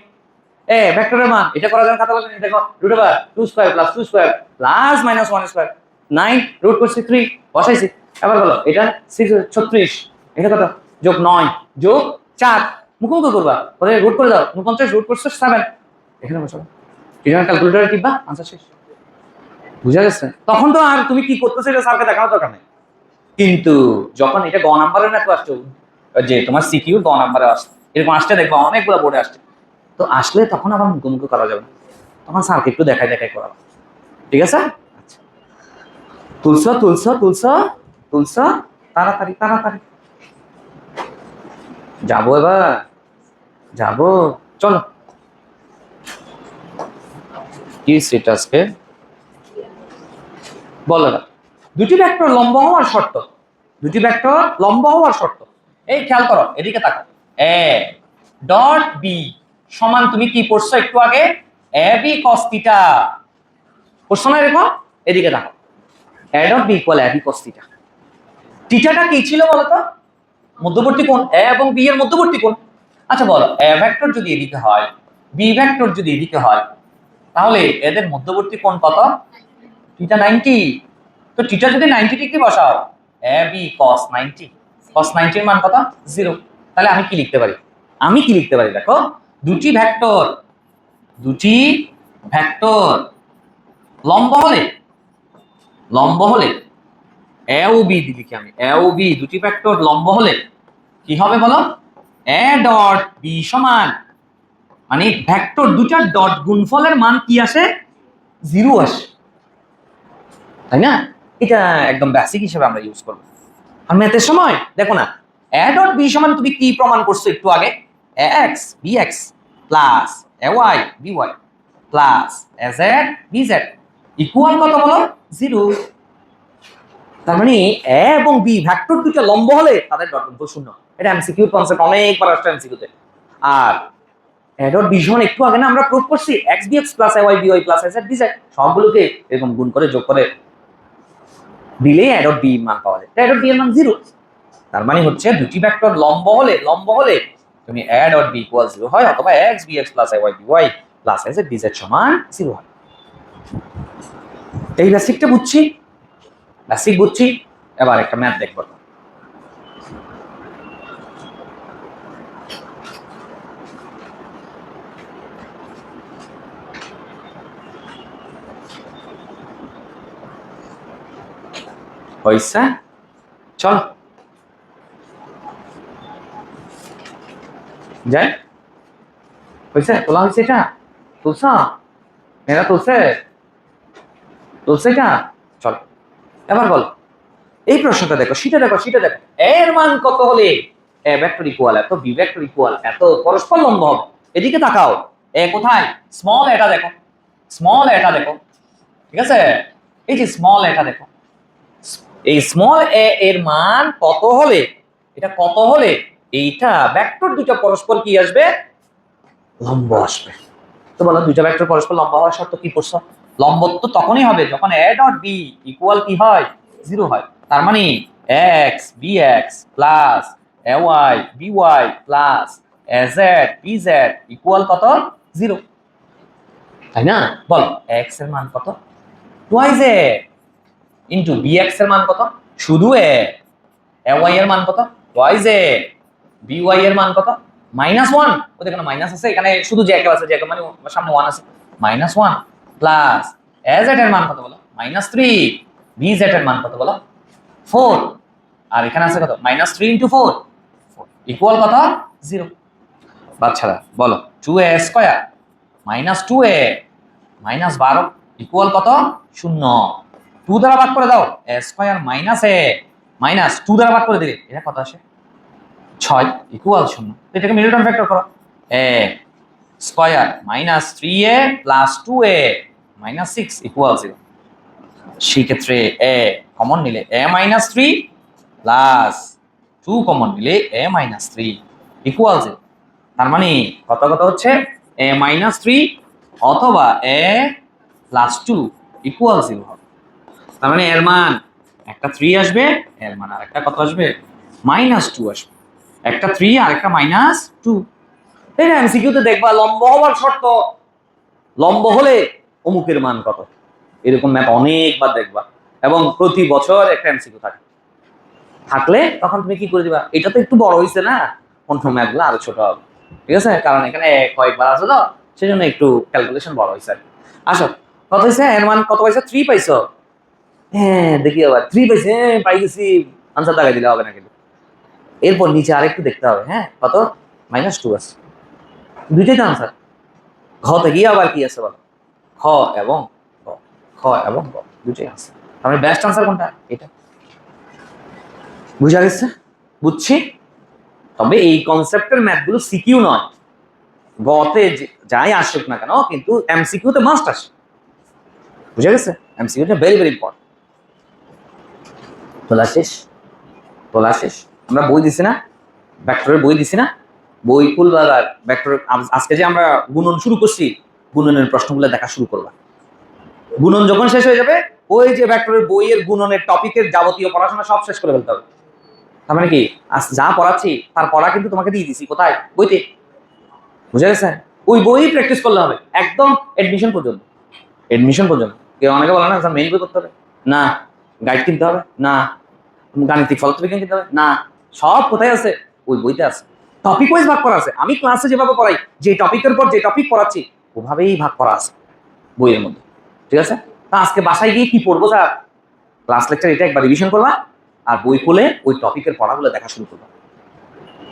A: ভেক্টরের মান এটা করার জন্য খাতা লাগবে, দেখো √2 square plus 2 square plus -1 square 9 root করছি 3 বসাইছি। এবার বলো এটা 36, এটা কত যোগ 9 যোগ 4 মুখোমুখি করবা, ওরে রুট করে দাও, 49 রুট করছো 7 এখানে বসাবো। কিভাবে ক্যালকুলেটরে টিপবা, আনসার শেষ। বুঝা গেছে? তখন তো আর তুমি কি করতেছো এটা স্যারকে দেখানোর দরকার নেই। কিন্তু যখন এটা গ নাম্বারের ম্যাথ আসছে, যে তোমার সিকিউ গ নাম্বারে আসছে, এরকম আসতে দেখবা অনেকগুলো বোর্ডে আসছে, তো আসলে তখন আবার মুখোমুখি করা যাবে না, তখন স্যারকে একটু দেখাই করাবো। ঠিক আছে? আচ্ছা, তুলসা তাড়াতাড়ি তাড়াতাড়ি যাবো, এবার যাবো, চলো। কি স্ট্যাটাসকে বলো না, দুটি ভেক্টর লম্ব হওয়ার শর্ত, দুটি ভেক্টর লম্ব হওয়ার শর্ত। এই খেয়াল করো, এদিকে তাকাও, এ ডট বি সমান, তুমি কি পড়ছো একটু আগে, এ বি কস থিটা পড়ছো না? এরকম এদিকে তাকাও, a dot B equal A B cos theta. থিটাটা কি ছিল বলতো? মধ্যবর্তী কোণ, এ এবং বি এর মধ্যবর্তী কোণ। আচ্ছা বলো, এ ভেক্টর যদি এদিকে হয়, বি ভেক্টর যদি এদিকে হয়, তাহলে এদের মধ্যবর্তী কোণ কত? থিটা 90। তো থিটা যদি 90 ডিগ্রি বসাও, এ বি cos 90, cos 90 এর মান কত? 0। তাহলে আমি কি লিখতে পারি? আমি কি লিখতে পারি দেখো, দুটি ভেক্টর লম্ব হলে এ ও বি লিখি আমি, এ ও বি দুটি ভেক্টর লম্ব হলে কি হবে বলো? এ ডট বি সমান, মানে ভেক্টর দুটার ডট গুণফলের মান কি আসে? 0 আসে, তাই না? এটা একদম বেসিক হিসেবে আমরা ইউজ করব। আর ম্যাথের সময় দেখো না, এ ডট বি সমান তুমি কি প্রমাণ করছো একটু আগে? ax bx plus ay by plus az bz equal কত বলো? 0। তার মানে এ এবং বি ভেক্টর দুটো লম্ব হলে তাদের ডট গুণফল 0। এটা এমসিকিউ কনসেপ্ট, অনেকবার আসছে এমসিকিউতে। আর এ ডট বি সমান একটু আগে না আমরা প্রুফ করছি x bx plus ay by plus az bz, সবগুলোকে এরকম গুণ করে যোগ করে দিলে এ ডট বি মান পাওয়া যায়। এ ডট বি এর মান 0। তার মানে হচ্ছে দুটি ভেক্টর লম্ব হলে তুমি এ ডট বি ইকুয়াল 0 হয়, অথবা x bx plus ay by plus az bz সমান 0 হয়। এই বেসিকটা বুঝছি, এবার একটা ম্যাথ দেখবো। হইছে, চল যাই। হইছে, তোলা হয়েছে, এটা তুলছ, মেয়েরা তুলছে এটা, চল। এবার বল, এই প্রশ্নটা দেখো, সেটা দেখো, এর মান কত হলে এ ভেক্টর ইকুয়াল এত, বি ভেক্টর ইকুয়াল এত, পরস্পর লম্ব হবে। এদিকে তাকাও, এ কোথায়? স্মল এটা দেখো, ঠিক আছে? এই যে স্মল এটা দেখো, এই স্মল এ এর মান কত হলে, এটা কত হলে এইটা ভেক্টর দুটো পরস্পর কি আসবে? লম্ব আসবে। তো বলো, দুইটা ভেক্টর পরস্পর লম্ব হওয়ার শর্ত কি পড়ছো? লম্বত্ব তখনই হবে যখন এ ডট বি ইকুয়াল কি হয়? 0 হয়। তার মানে x bx plus ay by plus az bz equal কত? 0, তাই না? বল x এর মান কত? 2az, ইন্টু bx এর মান কত, শুধু a y এর মান কত yz, by এর মান কত -1, ওদের কোনো মাইনাস আছে এখানে, শুধু জ্যাকব আছে, জ্যাকব মানে সামনে 1 আছে, -1 প্লাস az এর মান কত বলো -3, bz এর মান কত বলো 4, আর এখানে আছে কত -3 * 4 ইকুয়াল কত 0। বাচ্চারা বলো 2a স্কয়ার -2a -12 ইকুয়াল কত 0। 2 দ্বারা ভাগ করে দাও, a স্কয়ার -a মাইনাস 2 দ্বারা ভাগ করে দিলে এটা কত আসে 6 ইকুয়াল 0। এটাকে মিডলটন ফ্যাক্টর করো, a square -3a + 2a -6 equal 0। সেই ক্ষেত্রে a কমন নিলে a -3 প্লাস 2 কমন নিলে a -3 ইকুয়াল 0। তার মানে কত কত হচ্ছে a -3 অথবা a + 2 ইকুয়াল 0 হবে। তার মানে এর মান একটা 3 আসবে, এর মান আর একটা কত আসবে -2 আসবে, একটা 3 আর একটা -2। তাই না? এমসিকিউতে দেখবা লম্ব হওয়ার শর্ত, লম্ব হলে অমুকের মান কত, এরকম ম্যাথ অনেকবার দেখবা, এবং প্রতি বছর একটা এমসিকিউ থাকে, থাকলে তখন তুমি কি করে দিবা, এটা তো একটু বড় হয়েছে না, অন্য ম্যাথগুলো আরো ছোট হবে, ঠিক আছে, কারণ এখানে কয়েকবার আছে তো সেজন্য একটু ক্যালকুলেশন বড় হয়েছে। আসো কত হয়েছে, এর মান কত পাইছো 3 পাইছো, হ্যাঁ দেখি আবার 3 পাইছে, পাই গেছি, আনসার দাগাই দিলে হবে না কিন্তু, এরপর নিচে আরেকটু দেখতে হবে, হ্যাঁ কত -2 আছে, দুইটাই তো আনসার। ঘতে গিয়ে আবার কি আছে বলো, খ এবং গ, খ এবং গ দুটোই আছে, তাহলে বেস্ট আনসার কোনটা, এটা। বুঝা গেছে? বুঝছি। তবে এই কনসেপ্টের ম্যাথগুলো সিকিউ নয়, গতে যাই আসুক না কেন কিন্তু এমসিকিউ তে মাস্ট আসে, বুঝা গেছে? এমসিকিউ টা ভেরি ভেরি ইম্পর্টেন্ট। তোলা শেষ, তোলা শেষ। আমরা বই দিছি না, ভেক্টরের বই দিছি না, বই খুলবা, ভেক্টর আজকে যে আমরা গুণন শুরু করছি, গুণনের প্রশ্নগুলো দেখা শুরু করবা। গুণন যখন শেষ হয়ে যাবে, ওই যে ভেক্টরের বইয়ের গুণনের টপিকের যাবতীয় পড়াশোনা সব শেষ করে ফেলতে হবে। তার মানে কি, আজ যা পড়াচ্ছি তার পড়া কিন্তু তোমাকে দিয়ে দিছি, কোথায়, বইতে। বুঝা গেছে? ওই বই প্র্যাকটিস করলে হবে একদম এডমিশন পর্যন্ত, এডমিশন পর্যন্ত। কেউ অনেকে বলে না স্যার মেইন বই করতে হবে না, গাইড কিনতে হবে না, গাণিতিক ফলবিজ্ঞান কিনতে হবে না, সব কোথায় আছে, ওই বইতে আছে। টপিক ওয়াইজ ভাগ করা আছে, আমি ক্লাসে যেভাবে পড়াই, যে টপিকের পর যে টপিক পড়াচ্ছি ওভাবেই ভাগ করা আছে বইয়ের মধ্যে, ঠিক আছে? তা আজকে বাসায় গিয়ে কি পড়বো স্যার, ক্লাস লেকচার এটা একবার রিভিশন করবা, আর বই খুলে ওই টপিকের পড়াগুলো দেখা শুরু করবা।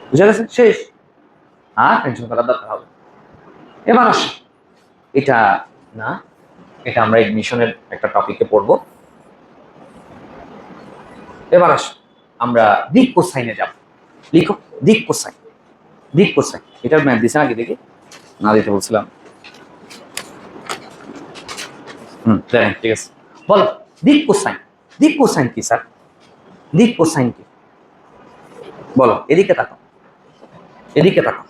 A: বুঝা গেছে? শেষ, আর টেনশন করার দরকার হবে। এবার আসো, এটা না, এটা আমরা এডমিশনের একটা টপিকে পড়বো। এবার আসো আমরা দিক কোসাইনে যাব। লিখো দিক কোসাইন, দিক কোসাইন। এটার ম্যাথ দিছে নাকি দেখি, না দিতে বলছিলাম। ঠিক আছে, বলো দিক কোসাইন। দিক কোসাইন কি স্যার, দিক কোসাইন কি বলো, এদিকে তাকাও, এদিকে তাকাও।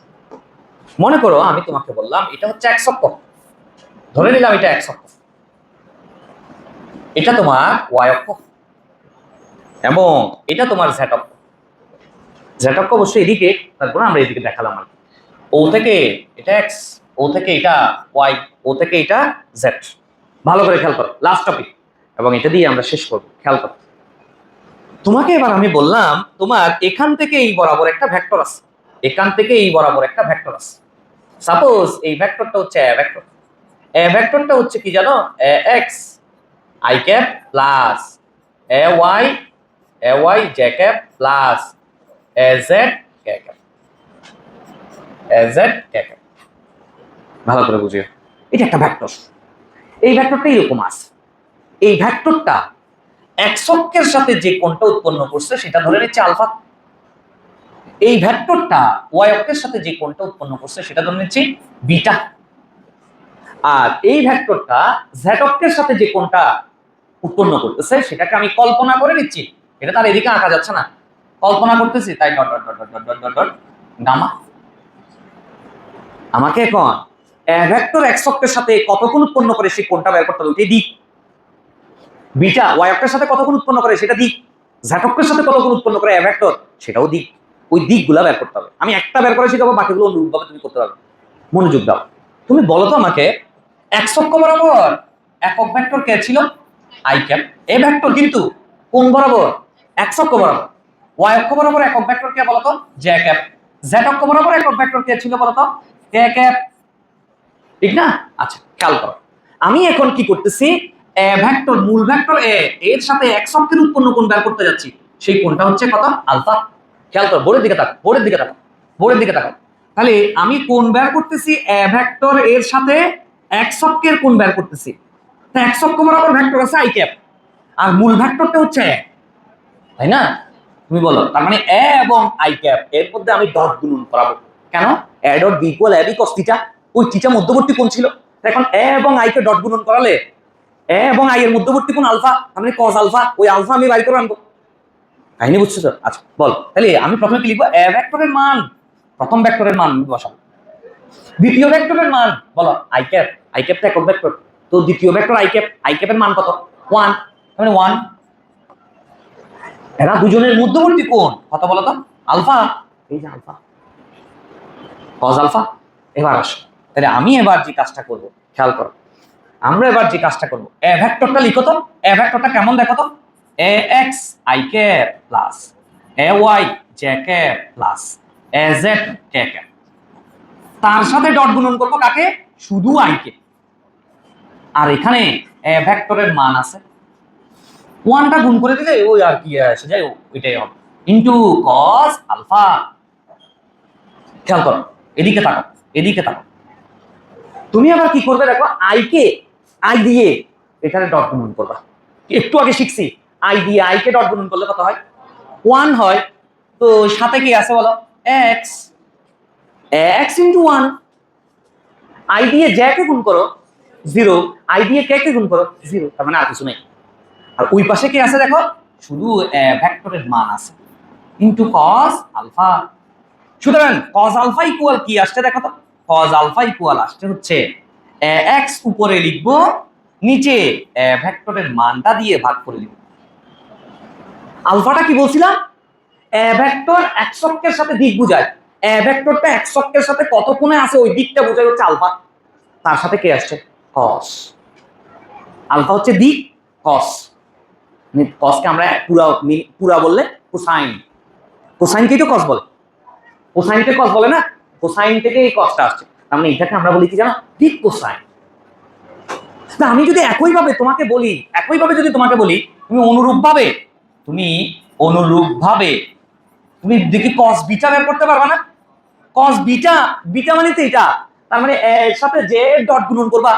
A: মনে করো আমি তোমাকে বললাম এটা হচ্ছে এক অক্ষ, ধরে নিলাম এটা এক অক্ষ, এটা তোমার ওয়াই অক্ষ, এবং এটা তোমার জেড অক্ষ। জেড অক্ষ অবশ্যই এদিকে, তারপর আমরা এদিকে দেখালাম আর ও থেকে এটা এক্স, ও থেকে এটা ওয়াই, ও থেকে এটা জেড। ভালো করে খেয়াল করো, লাস্ট টপিক, এবং এটা দিয়ে আমরা শেষ করবো, খেয়াল করো। তোমাকে এবার আমি বললাম তোমার এখান থেকে এই বরাবর একটা ভেক্টর আছে, এখান থেকে এই বরাবর একটা ভেক্টর আছে। সাপোজ এই ভেক্টরটা হচ্ছে এ ভেক্টর, এ ভেক্টরটা হচ্ছে কি জানো, a x i cap plus A y j cap plus A z k cap, a z k cap. ভালো করে বুঝিও, এটা একটা ভেক্টর, এই ভেক্টরটা এরকম আছে, এই ভেক্টরটা এক্স অক্ষের সাথে যে কোণটা উৎপন্ন করছে সেটা ধরে নিচ্ছে আলফা, এই ভেক্টরটা ওয়াই অক্ষের সাথে যে কোণটা উৎপন্ন করছে সেটা ধরে নিচ্ছি বিটা, আর এই ভেক্টরটা জেড অক্ষের সাথে যে কোণটা উৎপন্ন করতেছে সেটাকে আমি কল্পনা করে নিচ্ছি, এটা তার এদিকে আঁকা যাচ্ছে না, কল্পনা করতেছি, তাই dot dot dot dot dot dot dot gamma. আমাকে এখন ভেক্টর এক্স অক্ষের সাথে কত কোণ উৎপন্ন করে সেই কোণটা বের করতে হবে, ওইটাই দিক। বিটা ওয়াই অক্ষের সাথে কত কোণ উৎপন্ন করে সেটা দিক, জেড অক্ষের সাথে কত কোণ উৎপন্ন করে ভেক্টর সেটাও দিক। ওই দিকগুলা বের করতে হবে, আমি একটা বের করে শিখাবো, বাকিগুলো অনুরূপভাবে তুমি করতে পারবে। মনোযোগ দাও। তুমি বলো তো আমাকে এক্স অক্ষ বরাবর একক ভেক্টর কে ছিল, আই ক্যাপ। এ ভেক্টর কিন্তু কোন বরাবর? এক্স অক্ষ বরাবর। ওয়াই অক্ষ বরাবর একক ভেক্টর কে বলতো? J cap. জেড অক্ষ বরাবর একক ভেক্টর কে ছিল বলতো? কে ক্যাপ। ঠিক না? আচ্ছা খেয়াল করো, আমি এখন কি করতেছি, এ ভেক্টর মূল ভেক্টর এ এর সাথে এক্স অক্ষের উৎপন্ন কোণ বের করতে যাচ্ছি। সেই কোণটা হচ্ছে কত? আলফা। খেয়াল করো, বোর্ডের দিকে তাকাও, বোর্ডের দিকে তাকাও, বোর্ডের দিকে তাকাও। তাহলে আমি কোণ বের করতেছি এ ভেক্টর এর সাথে এক্স অক্ষের কোণ বের করতেছি। তা এক্স অক্ষ বরাবর ভেক্টর আছে আই ক্যাপ, আর মূল ভেক্টরটা হচ্ছে এ, তাই না? তুমি বলো, তার মানে এ এবং আই ক্যাপ এর মধ্যে আমি ডট গুণন করাবো। কেন? A dot B equal A B cos theta. ওই থিটা মধ্যবর্তী কোণ ছিল, এখন এ এবং আই কে ডট গুণন করালে এ এবং আই এর মধ্যবর্তী কোণ আলফা, তার মানে কস আলফা। ওই আলফা আমি বাইর করে আনবো। কাহিনী বুঝছো তো? আচ্ছা বল, তাহলে আমি প্রথমে কি লিখবো? এ ভেক্টরের মান, প্রথম ভেক্টরের মান বসাবো। দ্বিতীয় ভেক্টরের মান বলো আই ক্যাপ। আই ক্যাপ তো একক ভেক্টর, তো দ্বিতীয় ভেক্টর আই ক্যাপের মান কত? 1, মানে 1। এরা দুজনের মধ্যবর্তী কোণ কত বলো তো? আলফা। এই যে আলফা, কস আলফা। এবার আসো, তাহলে আমি এবার যে কাজটা করব, খেয়াল করো, আমরা এবার যে কাজটা করব, এ ভেক্টরটা লিখো তো। এ ভেক্টরটা কেমন দেখো তো? A x i cap plus A y j cap plus A z k cap. তার সাথে ডট গুণন করব কাকে? শুধু আই কে। আর এখানে এ ভেক্টরের মান আছে, ওয়ানটা গুণ করে দিলে ওই আর কি আসে যায়, ওইটাই হবে ইনটু কস আলফা। খেয়াল করো, এদিকে তাকাও, এদিকে তাকাও। তুমি আবার কি করবে দেখো, আই কে আই দিয়ে এখানে ডট গুণন করবা। একটু আগে শিখছি, আই দিয়ে আই কে ডট গুণন করলে কত হয়? 1 হয়। তো সাথে কি আছে বলো? এক্স। X into 1। আই দিয়ে জে কে গুণ করো 0, আই দিয়ে কে কে গুণ করো 0, তার মানে আর কিছু নেই। আর ওই পাশে কি আছে দেখো? শুধু ভেক্টরের মান আছে ইনটু কস আলফা। সুতরাং কস আলফা ইকুয়াল কি আসছে দেখো তো? কস আলফা ইকুয়াল আসছে হচ্ছে এক্স উপরে লিখবো, নিচে ভেক্টরের মানটা দিয়ে ভাগ করে লিখবো। আলফাটা কি বলছিলাম? ভেক্টর এক্স অক্ষের সাথে দিক বুঝায়। ভেক্টরটা এক্স অক্ষের সাথে কত কোণে আছে ওই দিকটা বোঝায় হচ্ছে আলফা। তার সাথে কে আসছে? কস। আলফা হচ্ছে দিক, কস। কসকে আমরা পুরা বললে কোসাইন। কোসাইনকেই তো কস বলে, কোসাইনকে কস বলে না? কোসাইন থেকে এই কসটা আসছে, তার মানে এটাকে আমরা বলি কি জানো? দিক কোসাইন। তা আমি যদি একইভাবে তোমাকে বলি, একইভাবে যদি তোমাকে বলি, তুমি অনুরূপভাবে তুমি দেখি কস বিটা বের করতে পারবা না? কস বিটা, বিটা মানে তো এটা, তার মানে এর সাথে যে ডট গুণন করবা,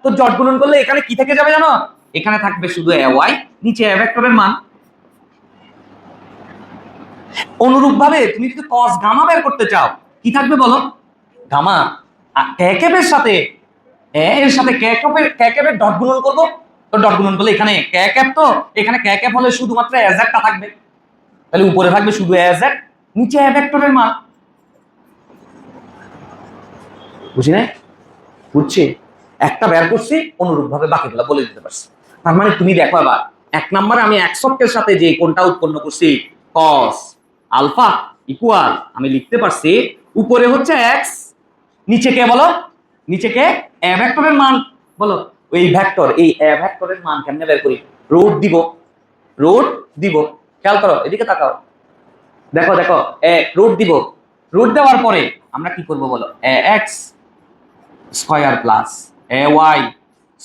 A: তো ডট গুণন করলে এখানে কি থেকে যাবে জানো? এখানে থাকবে শুধু এ ওয়াই, নিচে এ ভেক্টরের মান। অনুরূপভাবে তুমি যদি কস গামা বের করতে চাও, কি থাকবে বলো? গামা। কে ক্যাপের সাথে এর সাথে কে ক্যাপের ডট গুণন করব, তো ডট গুণন করলে এখানে কে ক্যাপ, তো এখানে কে ক্যাপ হলে শুধুমাত্র এজেডটা থাকবে, তাহলে উপরে থাকবে শুধু এজেড, নিচে এ ভেক্টরের মান। বুঝি না? বুঝছি? একটা বের করছি, অনুরূপভাবে বাকিগুলো বলে দিতে পারছি। তার মানে তুমি দেখো আবার, এক নম্বরে আমি এক্স অক্ষের সাথে যে কোণটা উৎপন্ন করছি কস আলফা ইকুয়াল, আমি লিখতে পারছি উপরে হচ্ছে এক্স, নিচে কে বলো? নিচে কে? এ ভেক্টরের মান বলো। ওই ভেক্টর, এই এ ভেক্টরের মান কেমনে বের করি? রুট দিব, রুট দিব। খেয়াল করো, এদিকে তাকাও, দেখো দেখো, রুট দিব। রুট দেওয়ার পরে আমরা কি করব বলো? A x square plus A Y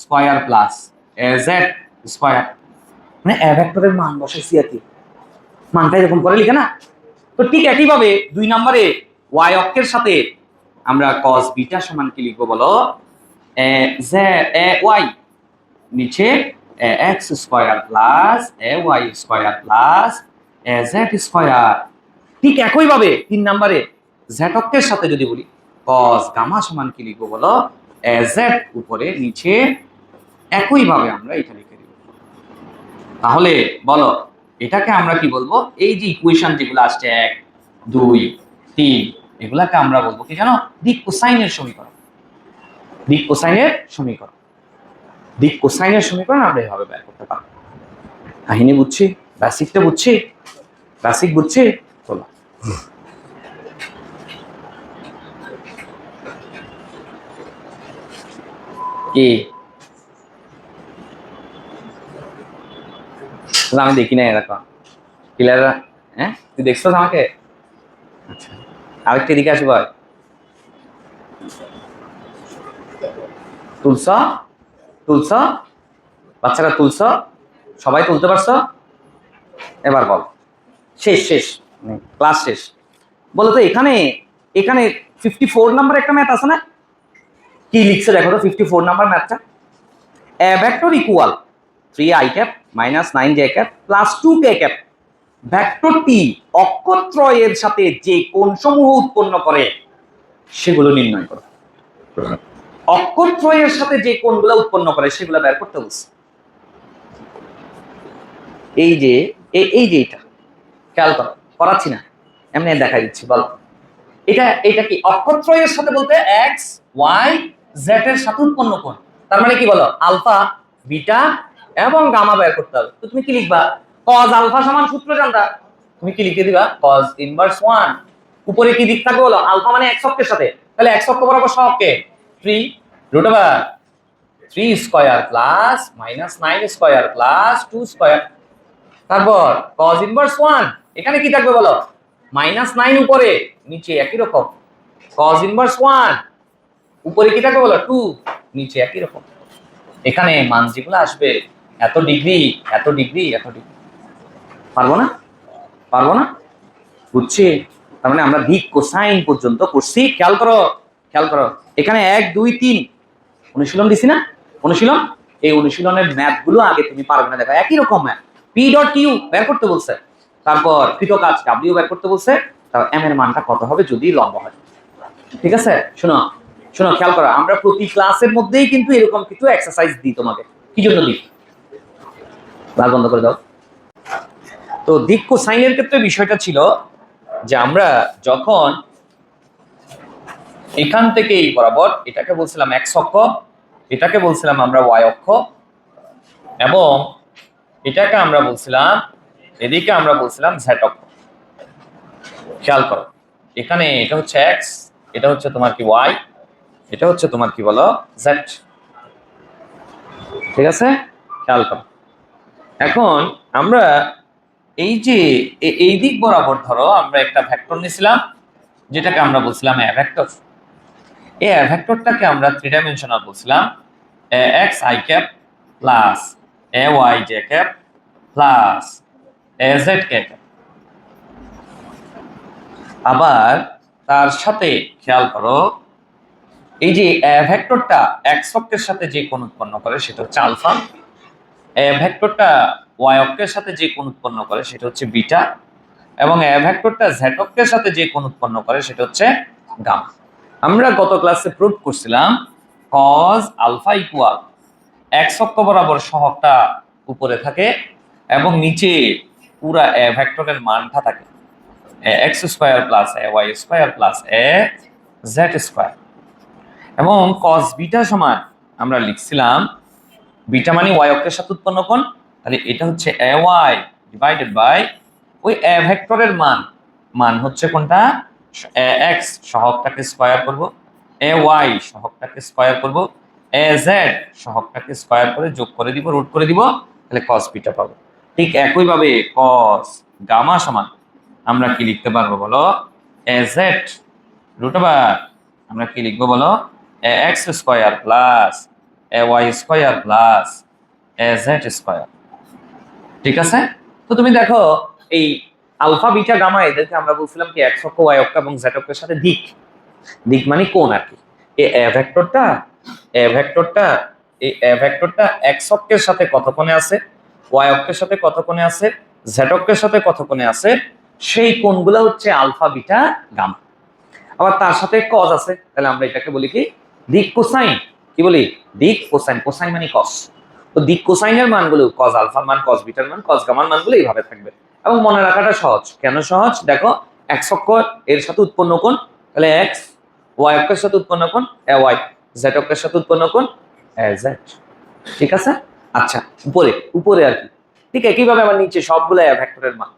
A: square plus A Z square, মানে এ ভেক্টরের মান বসাইছি আর কি, মানটা এরকম করে লিখে না? তো ঠিক একইভাবে 2 নম্বরে ওয়াই অক্ষের সাথে আমরা cos বিটা সমান কি লিখবো বলো? এ ওয়াই নিচে a x square plus A Y square plus A Z square. ঠিক একইভাবে 3 নম্বরে জেড অক্ষের সাথে যদি বলি cos গামা সমান কি লিখবো বলো? এ জেড উপরে নিচে, একইভাবে আমরা এটা লিখে দিব। তাহলে বলো এটাকে আমরা কি বলবো? এই যে ইকুয়েশন যেগুলো আসছে 1, 2, 3, এগুলাকে আমরা বলবো কি জানো? দিক কোসাইনের সমীকরণ। দিক কোসাইনের সমীকরণ, দিক কোসাইনের সমীকরণ আমরা এভাবে বের করতে পারবো। কাহিনী বুঝছি? বেসিকটা বুঝছি? বেসিক বুঝছি? চলো কি আমি দেখি না এরকম ক্লিয়ার। হ্যাঁ, তুই দেখছো আমাকে? আচ্ছা, আরেকটা দিকে আসবো। তুলছ, তুলছ, বাচ্চারা তুলছ, সবাই তুলতে পারছো? এবার বল, শেষ শেষ, ক্লাস শেষ। বলো তো এখানে, এখানে 54 নাম্বার একটা ম্যাথ আছে না? কি লিখছে দেখো তো 54 নাম্বার ম্যাথটা। এ vector equal 3i cap minus 9j cap plus 2k cap ভেক্টরটি অক্ষত্রয়ের সাথে যে কোণসমূহ উৎপন্ন করে সেগুলো নির্ণয় করো। অক্ষত্রয়ের সাথে যে কোণগুলো উৎপন্ন করে সেগুলো বের করতে বলছে। এই যে এটা খেয়াল করো, করাচ্ছি না, এমনি দেখাই দিচ্ছি। বল এটা কি অক্ষত্রয়ের সাথে বলতে এক্স ওয়াই জেড এর সাথে উৎপন্ন কোণ, তার মানে কি বলো আলফা বিটা এবং গামা বের করতে হবে। তো তুমি কি লিখবা? cos আলফা সমান সূত্র জানতা, তুমি কি লিখে দিবা cos ইনভার্স 1। উপরে কি দিক থাকবে বলো? আলফা মানে x অক্ষের সাথে, তাহলে x অক্ষ বরাবর সহগকে 3 root over 3 square plus minus 9 square plus 2 square. তারপর cos ইনভার্স 1 এখানে কি থাকবে বলো? -9 উপরে নিচে একই রকম। cos ইনভার্স 1 উপরে কি থাকবে বলো? 2 নিচে একই রকম। এখানে মান যেগুলো আসবে এত ডিগ্রি এত ডিগ্রি এত ডিগ্রি। পারবো না? পারবো না? বুঝছি। তার মানে আমরা দিক কোসাইন পর্যন্ত করছি। খেয়াল করো, খেয়াল করো, এখানে 1 2 3 অনুশীলন দিছি না? অনুশীলন, এই অনুশীলনের ম্যাথ গুলো আগে তুমি পারবে না। দেখো একই রকম ম্যাথ। পি ডট কিউ বের করতে বলছে, তারপর কৃত কাজ ডাব্লিউ বের করতে বলছে, তারপর এম এর মানটা কত হবে যদি লম্ব হয়। ঠিক আছে, শোনো শোনো, খেয়াল করো, আমরা প্রতি ক্লাসের মধ্যেই কিন্তু এরকম কিছু এক্সারসাইজ দিই তোমাকে। কি জন্য দিই? ক্লাস বন্ধ করে দাও। তো দিক কোসাইনের ক্ষেত্রে বিষয়টা ছিল যে আমরা যখন এখান থেকে এই বরাবর, এটাকে বলছিলাম এক্স অক্ষ, এটাকে বলছিলাম আমরা ওয়াই অক্ষ, এবং এটাকে আমরা বলছিলাম, এদিকে আমরা বলছিলাম জেড অক্ষ। খেয়াল করো, এখানে এটা হচ্ছে এক্স, এটা হচ্ছে তোমার কি ওয়াই, এটা হচ্ছে তোমার কি বলো জেড। ঠিক আছে, খেয়াল করো। এখন আমরা এই যে এই দিক বরাবর ধরো আমরা একটা ভেক্টর নিয়েছিলাম যেটাকে আমরা বলছিলাম এ ভেক্টর। এই এ ভেক্টরটাকে আমরা 3 ডাইমেনশনাল বলছিলাম a x i cap plus A y j cap plus A z k cap. আবার তার সাথে খেয়াল করো, এই যে এ ভেক্টরটা এক্স অক্ষের সাথে যে কোণ উৎপন্ন করে সেটা হচ্ছে আলফা, এ ভেক্টরটা ওয়াই অক্ষের সাথে যে কোণ উৎপন্ন করে সেটা হচ্ছে বিটা, এবং এ ভেক্টরটা জেড অক্ষের সাথে যে কোণ উৎপন্ন করে সেটা হচ্ছে গামা। আমরা গত ক্লাসে প্রুভ করছিলাম cos আলফা ইকুয়াল এক্স অক্ষ বরাবর সহগটা উপরে থাকে এবং নিচে পুরা এ ভেক্টরের মানটা থাকে X square plus A Y square plus A Z square. এবং cos বিটা সমান আমরা লিখছিলাম, বিটা মানে ওয়াই অক্ষের সাথে উৎপন্ন কোণ, তাহলে এটা হচ্ছে এ ওয়াই ডিভাইডেড বাই ওই এ ভেক্টরের মান, মান হচ্ছে কোনটা এ এক্স সহগটাকে স্কয়ার করব, এ ওয়াই সহগটাকে স্কয়ার করব, এ জেড সহগটাকে স্কয়ার করে যোগ করে দিব, রুট করে দিব, তাহলে cos বিটা পাবো। ঠিক একই ভাবে cos গামা সমান আমরা কি লিখতে পারবো বলো? এ জেড রুট ওভার আমরা কি লিখবো বলো? A x square plus A Y square plus A Z square. ঠিক আছে, তো তুমি দেখো এই আলফা বিটা গামা এদেরকে আমরা বলছিলাম কি এক্স অক্ষ ওয়াই অক্ষ এবং জেড অক্ষের সাথে দিক, দিক মানে কোণ আর কি। এই এ ভেক্টরটা, এ ভেক্টরটা, এই এ ভেক্টরটা এক্স অক্ষের সাথে কত কোণে আছে, ওয়াই অক্ষের সাথে কত কোণে আছে, জেড অক্ষের সাথে কত কোণে আছে, সেই কোণগুলো হচ্ছে আলফা বিটা গামা। আবার তার সাথে কজ আছে, তাহলে আমরা এটাকে বলি কি দিক কোসাইন। কি বলি? দিক কোসাইন। কোসাইন মানে কস। তো দিক কোসাইনের মানগুলো কজ আলফার মান, কজ বিটার মান, কজ গামার মানগুলো এইভাবে থাকবে এবং মনে রাখাটা সহজ। কেন সহজ? দেখো এক্স অক্ষ এর সাথে উৎপন্ন কোণ, তাহলে এক্স, ওয়াই অক্ষের সাথে উৎপন্ন কোণ এ ওয়াই, জেড অক্ষের সাথে উৎপন্ন কোণ এ জেড। ঠিক আছে, আচ্ছা উপরে উপরে আর কি। ঠিক একইভাবে আমার নিচে সবগুলো ভেক্টরের মান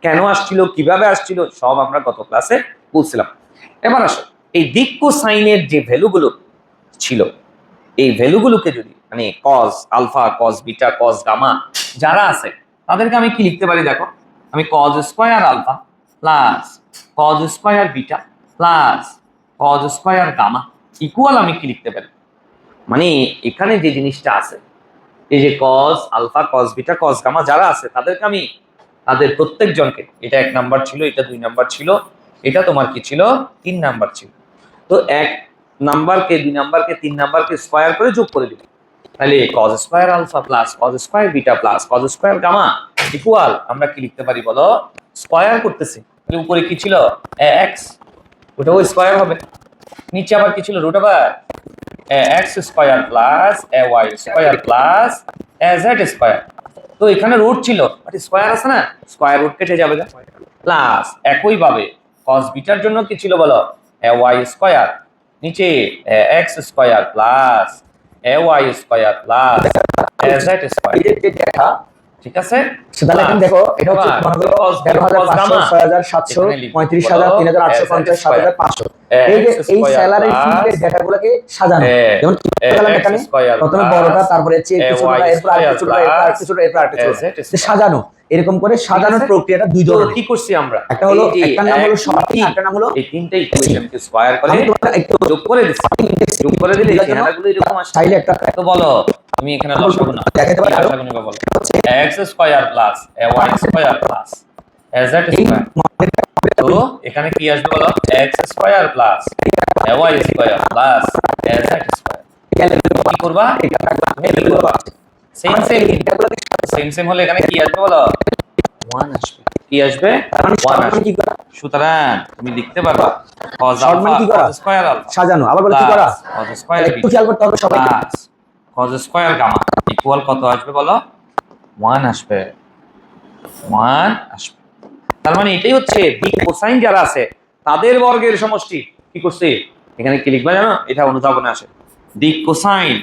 A: কেন আসছিল, কিভাবে আসছিল, সব আমরা গত ক্লাসে বলছিলাম। এবার আসো এই দিক কোসাইনের যে ভ্যালুগুলো ছিল, এই ভ্যালুগুলোকে যদি মানে cos alpha, cos beta, cos gamma যারা আছে তাদেরকে আমি কি লিখতে পারি দেখো, আমি cos square alpha plus cos square beta plus cos square gamma equal আমি কি লিখতে পারি, মানে এখানে যে জিনিসটা আছে এই যে cos alpha cos beta cos gamma যারা আছে তাদেরকে আমি তাদের প্রত্যেকজনকে, এটা 1 নাম্বার ছিল, এটা 2 নাম্বার ছিল, এটা তোমার কি ছিল 3 নাম্বার ছিল, তো 1 নাম্বারকে 2 নাম্বারকে 3 নাম্বারকে স্কোয়ার করে যোগ করে দিবে, তাহলে cos square alpha plus cos square beta plus cos square gamma equal আমরা কি লিখতে পারি বলো, স্কোয়ার করতেছি, তাহলে উপরে কি ছিল এক্স, ওটাও স্কোয়ার হবে, নিচে আবার কি ছিল root over X square plus এ ওয়াই স্কোয়ার প্লাস এ জেড স্কোয়ার, তো এখানে রুট ছিল বাট স্কোয়ার আছে না, স্কোয়ার রুট কেটে যাবে প্লাস একইভাবে কস বিটার জন্য কি ছিল বলো এ ওয়াই স্কোয়ার, নিচে এক্স স্কোয়ার প্লাস এ ওয়াই স্কোয়ার প্লাস এ জেড স্কোয়ার, ঠিক আছে।
B: তাহলে এখন দেখো এটা হচ্ছে 11500 6700 35000 3850 7500 এই যে এই স্যালারি শিটের ডেটাগুলোকে সাজানো, যেমন এখানে প্রথমে বড়টা তারপরে চেয়ে কিছুটা এরপর আরেকটুটা এরপর আরেকটুটা সাজানো, এরকম করে সাজানোর প্রক্রিয়াটা দুই ধরনের।
A: কি করছি আমরা,
B: একটা হলো একটা নাম হলো শর্টিং, একটা নাম হলো
A: এই তিনটা ইকুয়েশনকে স্কয়ার করে
B: আমি তোমাকে একটু
A: যোগ করে দিচ্ছি, যোগ করে দিলে এই চেহারাগুলো এরকম আসছে,
B: চাইলে একটা
A: তো বলো তুমি এখানে লসাগু না
B: দেখাতে পারো,
A: লসাগু নিবা বলো x square plus y square plus z square, তো এখানে কি আসবে বলো x square plus y square plus z square, কি করবা সেম সেম সেম সেম হলে এখানে কি আসবে বলো 1 আসবে, কি আসবে 1 আসবে, সুতরাং তুমি লিখতে পারবা cos alpha cos square alpha
B: সাজানো, আবার বলে কি করা
A: cos স্কয়ার
B: একটু খেয়াল করতে হবে সবাই,
A: cos স্কয়ার গামা ইকুয়াল কত আসবে বলো 1 আসবে, 1 আসবে, তার মানে এটাই হচ্ছে দিক কোসাইন যারা আছে তাদের বর্গের সমষ্টি, কি করছে এখানে কি লিখবা জানো, এটা অনুধাবনে আসে দিক কোসাইন,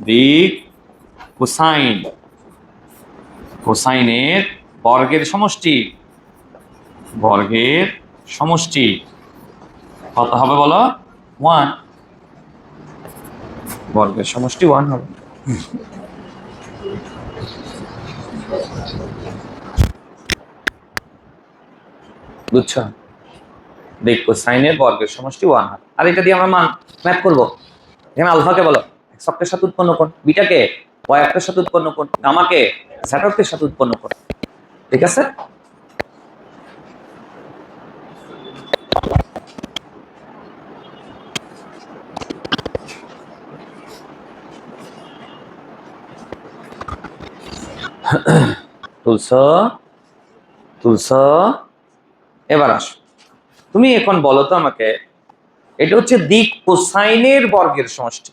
A: দিক কোসাইন, কোসাইনের বর্গের সমষ্টি, বর্গের সমষ্টি কত হবে বলো 1, বর্গের সমষ্টি 1 হবে, বুঝছো, দেখো সাইনের বর্গের সমষ্টি 1 হয়, আর এটা দিয়ে আমরা মান ম্যাপ করব, এখানে আলফাকে বলো x অক্ষের সাথে উৎপন্ন কোণ, বিটাকে y অক্ষের সাথে উৎপন্ন কোণ, গামাকে z অক্ষের সাথে উৎপন্ন কোণ, ঠিক আছে। তুলছ তুলছ, এবার আসো তুমি এখন বলো তো আমাকে, এটা হচ্ছে দিক কোসাইনের বর্গের সমষ্টি,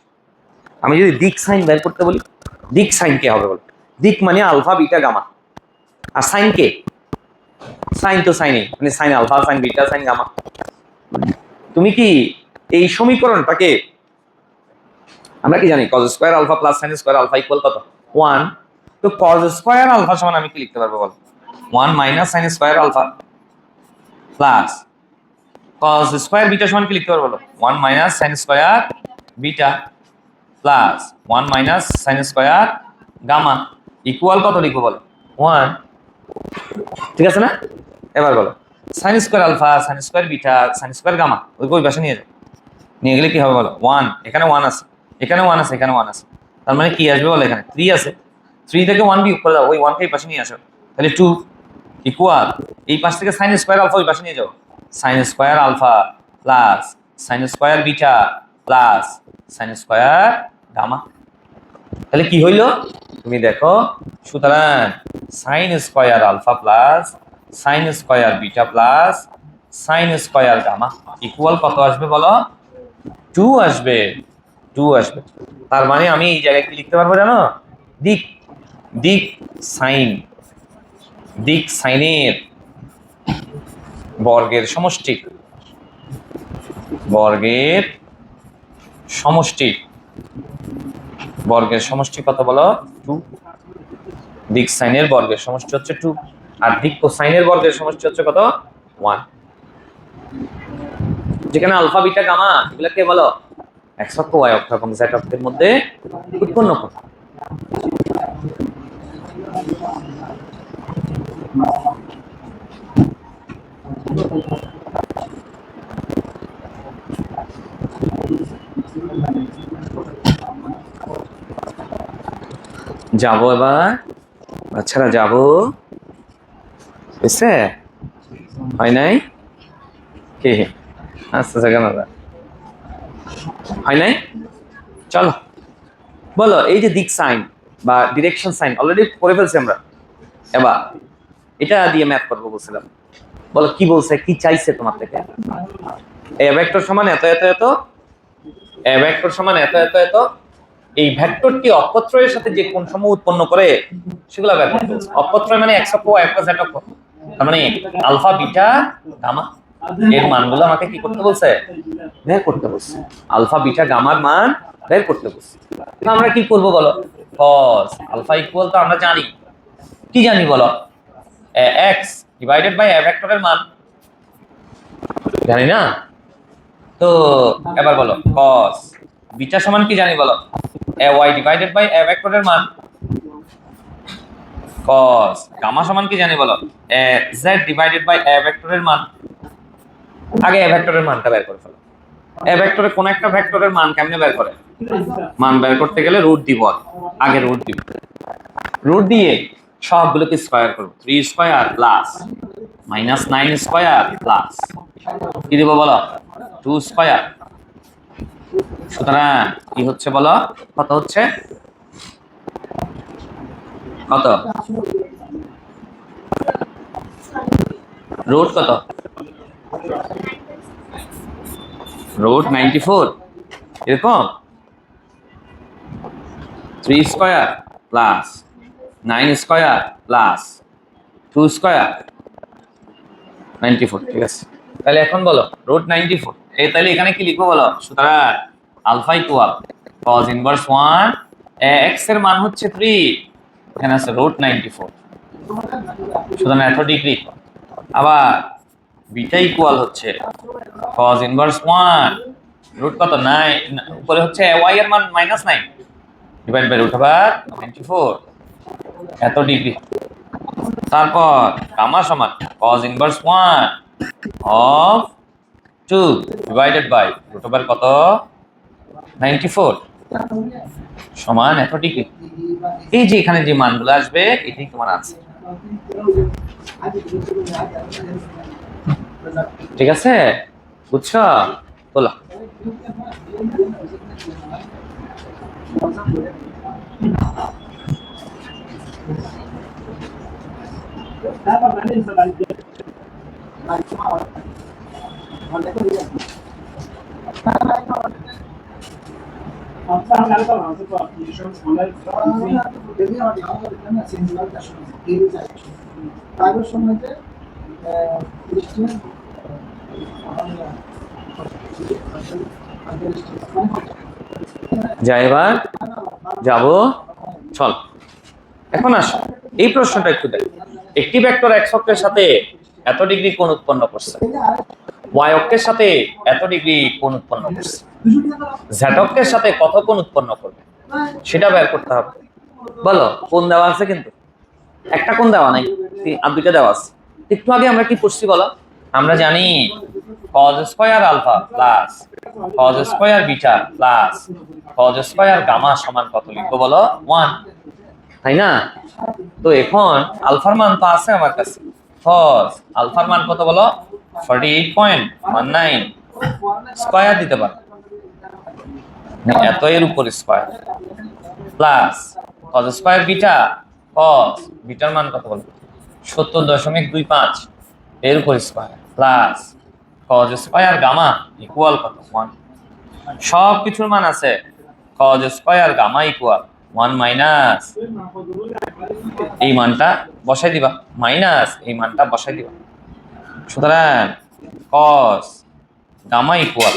A: আমি যদি দিক সাইন বের করতে বলি দিক সাইন কে হবে বলো, দিক মানে আলফা বিটা গামা, আর সাইন কে, সাইন তো সাইনই মানে sine alpha sine beta sine gamma, তুমি কি এই সমীকরণটাকে আমরা কি জানি cos square alpha plus sine square alpha equal কত 1, তো cos স্কয়ার আলফা সমান আমি কি লিখতে পারবো বলো 1 minus sine square alpha plus cos square beta সমান কি লিখতে পারবো বলো 1 minus sine square beta plus 1 minus sine square gamma equal কত লিখবো বলো 1, ঠিক আছে না। এবার বলো sine square alpha sine square beta sine square gamma ওই পাশে নিয়ে যাও, নিয়ে গেলে কি হবে বলো 1, এখানে 1 আছে এখানে 1 আছে এখানে 1 আছে, তার মানে কি আসবে বলো এখানে 3 আছে, 3 থেকে 1 বিয়োগ করে দাও, ওই 1 কে এই পাশে নিয়ে আসো, তাহলে 2 ইকুয়াল এই পাশ থেকে সাইন স্কয়ার আলফা ওই পাশে নিয়ে যাও, sine square alpha plus sine square beta plus sine square gamma, তাহলে কি হইলো তুমি দেখো, সুতরাং sine square alpha plus sine square beta plus sine square gamma equal কত আসবে বলো 2 আসবে, 2 আসবে, তার মানে আমি এই জায়গায় কি লিখতে পারবো জানো, দিক দিক সাইন, দিক সাইনের বর্গের সমষ্টি, বর্গের সমষ্টি, বর্গের সমষ্টি কত বলো 2, দিক সাইনের বর্গের সমষ্টি হচ্ছে 2, আর দিক কোসাইনের বর্গের সমষ্টি হচ্ছে কত 1, যেখানে আলফা বিটা গামা এগুলাকে বলো x অক্ষ y অক্ষ এবং z অক্ষের মধ্যে উৎপন্ন করো। যাবো এবার, বাচ্চারা যাবো, বুঝছে? হয় নাই কি? আচ্ছা কেন হয় নাই? চলো বলো, এই যে দিক সাইন বা ডিরেকশন সাইন অলরেডি করে ফেলছি আমরা, এবার এটা দিয়ে ম্যাথ করবো বলছিলাম। বলো কি বলছে, কি চাইছে তোমার থেকে? এ ভেক্টর সমান এত এত এত, এ ভেক্টর সমান এত এত এত, এই ভেক্টরটি অপত্রয়ের সাথে যে কোণ সমূহ উৎপন্ন করে সেগুলো বের করতে বলছে। অপত্রয় মানে এক্স অক্ষ, ওয়াই অক্ষ, জেড অক্ষ, তার মানে আলফা বিটা গামা এর মানগুলো আমাকে কি করতে বলছে? বের করতে বলছে। আলফা বিটা গামার মান বের করতে বলছে। আমরা কি করব বলো? cos আলফা ইকুয়াল তো আমরা জানি, কি জানি বলো? x ডিভাইডেড বাই a ভেক্টরের মান জানি না তো। এবার বলো cos বিটা সমান কি জানি বলো? ay ডিভাইডেড বাই a ভেক্টরের মান। cos গামা সমান কি জানি বলো? z ডিভাইডেড বাই a ভেক্টরের মান। আগে a ভেক্টরের মানটা বের করে ফেলো। a ভেক্টরে কোন একটা ভেক্টরের মান কেমনে বের করে? মান বের করতে গেলে রুট দিব, আগে রুট দিব, রুট দিয়ে সবগুলোকে স্কয়ার করব। 3 স্কয়ার প্লাস -9 স্কয়ার প্লাস কি দিব বলো? 2 স্কয়ার। সুতরাং কি হচ্ছে বলো? কত হচ্ছে? কত? রুট কত? রুট 94 এরকম। 3 square plus 9 square plus 2 square 94, ঠিক আছে। তাহলে এখন বলো রুট 94, এই তাহলে এখানে কি লিখবো বলো? সুতরাং alpha equal cos inverse 1, x এর মান হচ্ছে 3, এখানে আছে রুট 94, সুতরাং এত ডিগ্রি। আবার বিটা ইকুয়াল হচ্ছে cos ইনভার্স 1 রুট কত? 9, উপরে হচ্ছে y এর মান -9 ডিভাইড বাই রুট ওভার 94, এত ডিগ্রি। তারপর গামা সমান cos inverse 1 of 2 divided by root over কত? 94 সমান এত ডিগ্রি। এই যে এখানে যে মানগুলো আসবে এটাই তোমার আছে, ঠিক আছে? বুঝছো? বলো যাই, এবার যাবো, চল এখন আসো এই প্রশ্নটা একটু দেখ। একটি ভেক্টর x অক্ষের সাথে এত ডিগ্রি কোণ উৎপন্ন করছে, y অক্ষের সাথে এত ডিগ্রি কোণ উৎপন্ন করছে, z অক্ষের সাথে কত কোণ উৎপন্ন করবে সেটা বের করতে হবে। বলো কোণ দেওয়া আছে, কিন্তু একটা কোণ দেওয়া নাই, আর দুইটা দেওয়া আছে। একটু আগে আমরা কি পড়ছি বলো? আমরা জানি cos square alpha plus cos square beta plus cos square gamma সমান কত লিখবো বলো? 1, তাই না? তো এখন আলফার মান তো আছে আমার কাছে, cos আলফার মান কত বলো? 48.19 স্কয়ার দিতে পারো, এত এর উপর square plus cos square beta, cos বিটার মান কত বলো? 70.25 এর উপর square plus cos square gamma equal কত? 1। সব কিছুর মান আছে, cos square gamma equal 1 minus এই মানটা বসাই দিবা, মাইনাস এই মানটা বসাই দিবা। সুতরাং cos গামা ইকুয়াল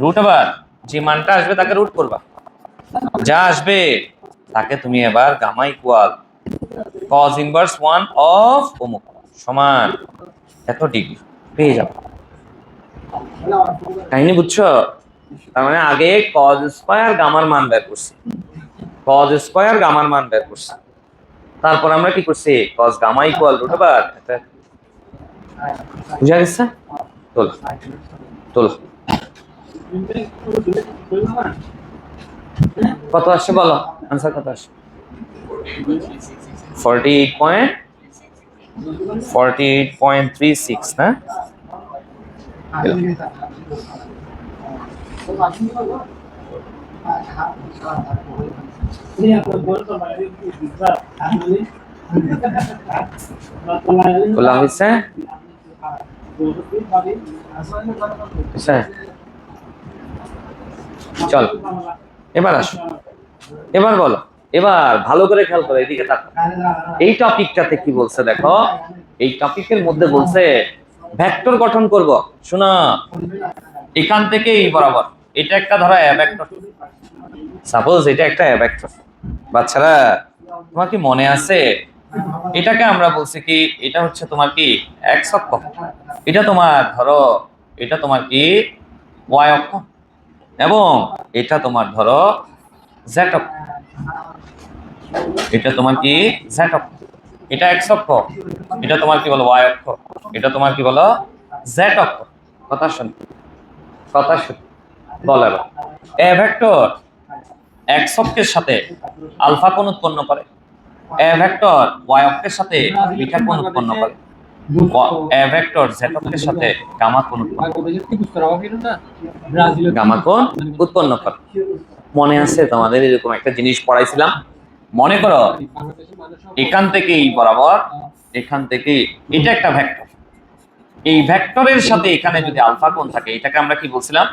A: রুট, আবার যে মানটা আসবে তাকে রুট করবা, যা আসবে তাকে তুমি এবার gamma equal cos inverse 1 of অমুক সমান এত ডিগ্রি পেয়ে যাবে। কাহিনী বুঝছো? তার মানে আগে cos স্কয়ার গামার মান বের করছি, cos স্কয়ার গামার মান বের করছি, তারপর আমরা কি করছি cos gamma equal root over বুঝা গেছে তোল তোল কত আসছে বলো आंसर কত আসছে 48.36 না বলা হয়েছে চল এবার আসো এবার বলো এবার ভালো করে খেয়াল করো এদিকে তাকাও এই টপিকটাতে কি বলছে দেখো এই টপিকের মধ্যে বলছে ভেক্টর গঠন করব শোনা এখান থেকে এই বরাবর এটা একটা ধরো এ ভেক্টর সাপোজ এটা একটা এ ভেক্টর বাচ্চারা তোমার কি মনে আছে এটাকে আমরা বলছি কি এটা হচ্ছে তোমার কি x অক্ষ এটা তোমার ধরো এটা তোমার কি y অক্ষ এবং এটা তোমার ধরো z অক্ষ এটা তোমার কি z অক্ষ এটা x অক্ষ এটা তোমার কি বলো y অক্ষ এটা তোমার কি বলো z অক্ষ কথা শুন বলো এবার এ ভেক্টর x অক্ষের সাথে আলফা কোণ উৎপন্ন করে এ ভেক্টর y অক্ষের সাথে বিটা কোণ উৎপন্ন করে এ ভেক্টর z অক্ষের সাথে গামা কোণ উৎপন্ন করে মনে আছে তোমাদের এরকম একটা জিনিস পড়াইছিলাম মনে করো এখান থেকে এই বরাবর এখান থেকে এটা একটা ভেক্টর এই ভেক্টরের সাথে এখানে যদি আলফা কোণ থাকে এটাকে আমরা কি বলছিলাম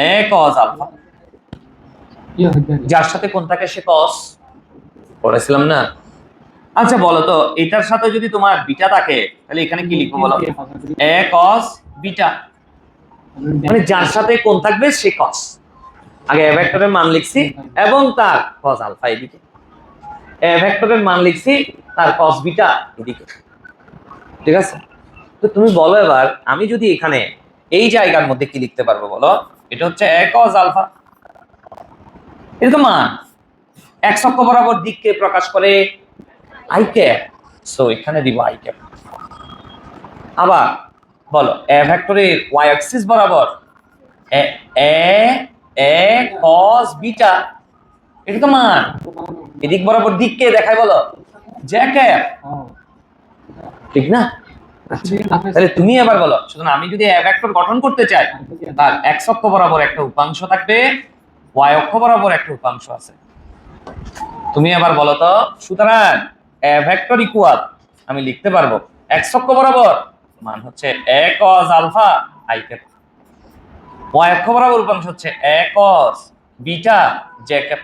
A: a cos আলফা যার সাথে কোণ থাকে সে cos পড়েছিলাম না আচ্ছা বলো তো এটার সাথে যদি তোমার বিটা থাকে তাহলে এখানে কি লিখবো বলো a cos বিটা মানে যার সাথে কোণ থাকবে সে cos আগে a ভেক্টরের মান লিখছি এবং তার cos আলফা এদিকে a ভেক্টরের মান লিখছি তার cos বিটা এদিকে ঠিক আছে তো তুমি বলো এবার আমি যদি এখানে এই জায়গার মধ্যে কি লিখতে পারবো বলো এটা হচ্ছে a cos আলফা এটা তো মান x অক্ষ বরাবর দিককে প্রকাশ করে i ক্যাপ সো এখানে দিব i ক্যাপ আবার বলো a ভেক্টরের y অ্যাক্সিস বরাবর a cos বিটা এটা তো মান এদিক বরাবর দিককে দেখায় বলো j ক্যাপ ঠিক না তাহলে তুমি এবার বলো সুতরাং আমি যদি a ভেক্টর গঠন করতে চাই তার x অক্ষ বরাবর একটা উপাংশ থাকবে y অক্ষ বরাবর একটা উপাংশ আছে তুমি এবার বলো তো সুতরাং a ভেক্টর ইকুয়াল আমি লিখতে পারবো x অক্ষ বরাবর মান হচ্ছে a cos alpha i cap y অক্ষ বরাবর উপাংশ হচ্ছে a cos beta j cap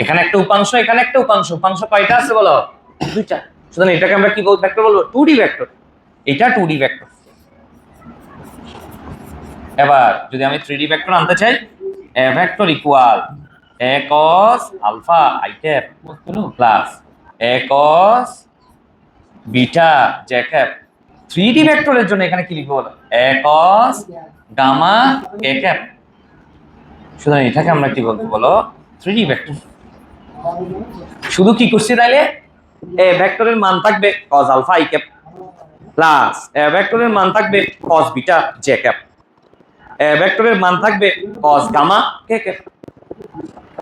A: এখানে একটা উপাংশ এখানে একটা উপাংশ কয়টা আছে বলো দুইটা সুতরাং এটাকে আমরা কি ভেক্টর বলবো 2D ভেক্টর এটা 2D ভেক্টর এবার যদি আমি 3D ভেক্টর আনতে চাই a vector equal a cos alpha i cap plus a cos beta j cap 3D ভেক্টরের জন্য এখানে কি লিখবো বলো a cos gamma k cap সুতরাং এটাকে আমরা কি বলবো বলো 3D ভেক্টর শুধু কি করছি তাইলে a ভেক্টরের মান থাকবে cos alpha i cap plus a ভেক্টরের মান থাকবে cos beta j cap a ভেক্টরের মান থাকবে cos গামা k ক্যাপ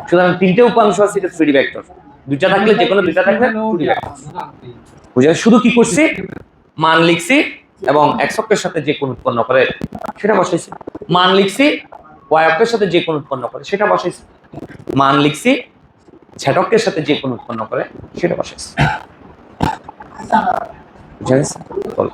A: সুতরাং তিনটে উপাংশ আছে এটা 3D ভেক্টর দুইটা থাকলে যে কোনো দুইটা থাকলে 2D ভেক্টর বুঝা শুধু কি করছি মান লিখছি এবং x অক্ষের সাথে যে কোণ উৎপন্ন করে সেটা বসাইছি মান লিখছি y অক্ষের সাথে যে কোণ উৎপন্ন করে সেটা বসাইছি মান লিখছি z অক্ষের সাথে যে কোণ উৎপন্ন করে সেটা বসাইছি বুঝা গেছে বলো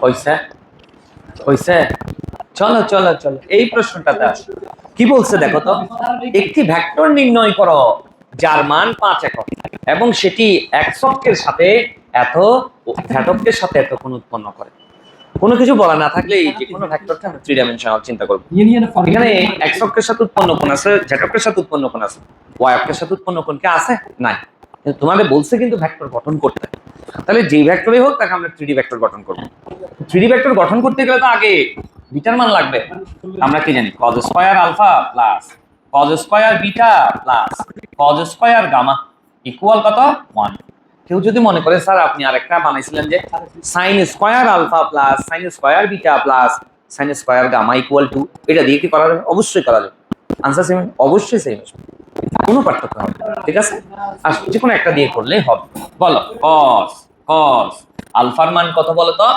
A: হইছে হইছে, চলো চলো চলো এই প্রশ্নটাতে আসো। কি বলছে দেখো তো, একটি ভেক্টর নির্ণয় করো যার মান 5 একক এবং সেটি এককের সাথে এত ঘাতকের সাথে এত কোণ উৎপন্ন করে। কোনো কিছু বলা না থাকলে এই যে কোনো ভেক্টরকে আমরা 3 ডাইমেনশনাল চিন্তা করব। এখানে এককের সাথে উৎপন্ন কোণ আছে, ঘাতকের সাথে উৎপন্ন কোণ আছে, ওয়াইকের সাথে উৎপন্ন কোণ কি আছে? নাই। কিন্তু তোমাদের বলছে কিন্তু ভেক্টর গঠন করতে। তাহলে যে ভেক্টরই হোক তাকে আমরা 3D ভেক্টর গঠন করব। 3D ভেক্টর গঠন করতে গেলে তো আগে বিটার মান লাগবে। আমরা কি জানি? cos square alpha plus cos square beta plus cos square gamma equal কত? 1। কেউ যদি মনে করে স্যার আপনি আরেকটা বানাইছিলেন যে sin square alpha plus sin square beta plus sin square gamma equal 2, এটা দিয়ে কি করা যাবে? অবশ্যই করা যাবে। আনসার সেম, অবশ্যই সেম, কোনো পার্থক্য হবে না। ঠিক আছে, আর যে কোনো একটা দিয়ে করলেই হবে। বলো cos আলফার মান কত বলো তো?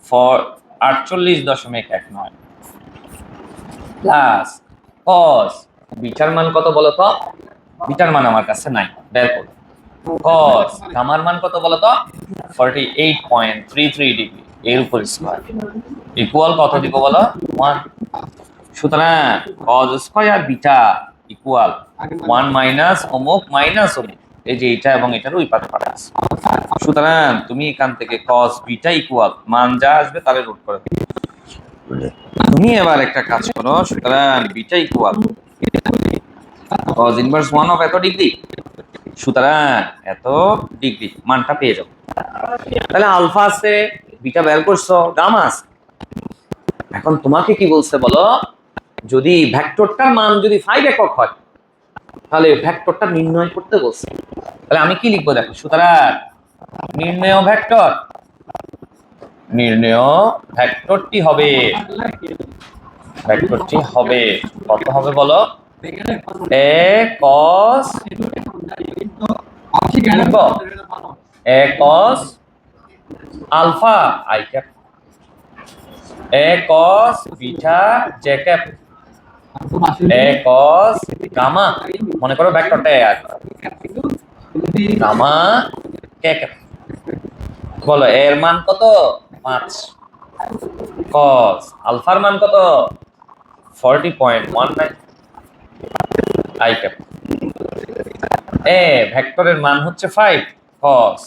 A: 48.19 প্লাস cos বিটার মান কত বলো তো? বিটার মান আমার কাছে নাই, বের করো। cos গামার মান কত বলো তো? 48.33 ডিগ্রি এর উপর স্কয়ার ইকুয়াল কত দিব বলো? 1। সুতরাং cos square beta equal 1 minus অমুক মাইনাস অমুক, এই যে এটা এবং এটার ওই পাশে পাঠা আছে। সুতরাং তুমি এখান থেকে cos বিটা ইকুয়াল মান যা আসবে তাহলে রুট করে দিবে। তুমি এবার একটা কাজ করো, সুতরাং beta equal cos inverse 1 of এত ডিগ্রি, সুতরাং এত ডিগ্রি মানটা পেয়ে যাও। তাহলে আলফা আছে, বিটা বের করছো, গামা আছে। এখন তোমাকে কি বলছে বলো? যদি ভেক্টরটার মান যদি 5 একক হয় তাহলে ভেক্টরটা নির্ণয় করতে বলছে। তাহলে আমি কি লিখবো দেখো, সুতরাং নির্ণয় ভেক্টরটি হবে কত হবে বলো? a cos alpha i cap, a cos beta j cap, a cos gamma, মনে করো ভেক্টরটা a গামা k ক্যাপ। বলো এর মান কত? 5। cos আলফার মান কত? 40.19 i ক্যাপ। এ ভেক্টরের মান হচ্ছে 5, cos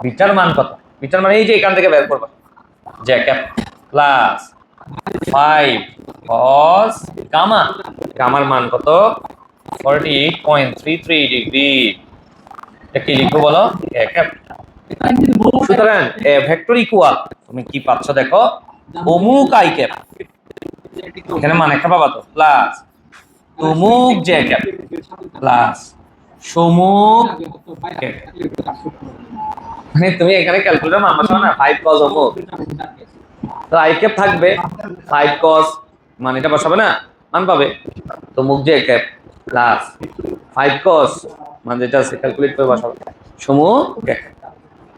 A: বিটার মান কত? বিটার মান এই যে এখান থেকে বের করবা, j cap plus 5 cos gamma, গামার মান কত? 48.33 ডিগ্রি। এটা কি লিখবো বলো? a cap. সুতরাং এ ভেক্টর ইকুয়াল তুমি কি পাচ্ছ দেখো, অমুক i ক্যাপ, এখানে মান একটা পাবা তো, প্লাস তমুক j ক্যাপ প্লাস সমুক k ক্যাপ। মানে তুমি এখানে ক্যালকুলেটর মান বসাও না, 5 cos অমুক, তো i ক্যাপ থাকবে, 5 cos মানে এটা বসাবে না, মান পাবে তমুক j ক্যাপ প্লাস 5 cos মানে যেটা আছে ক্যালকুলেট করে বসাবে সমুক k ক্যাপ।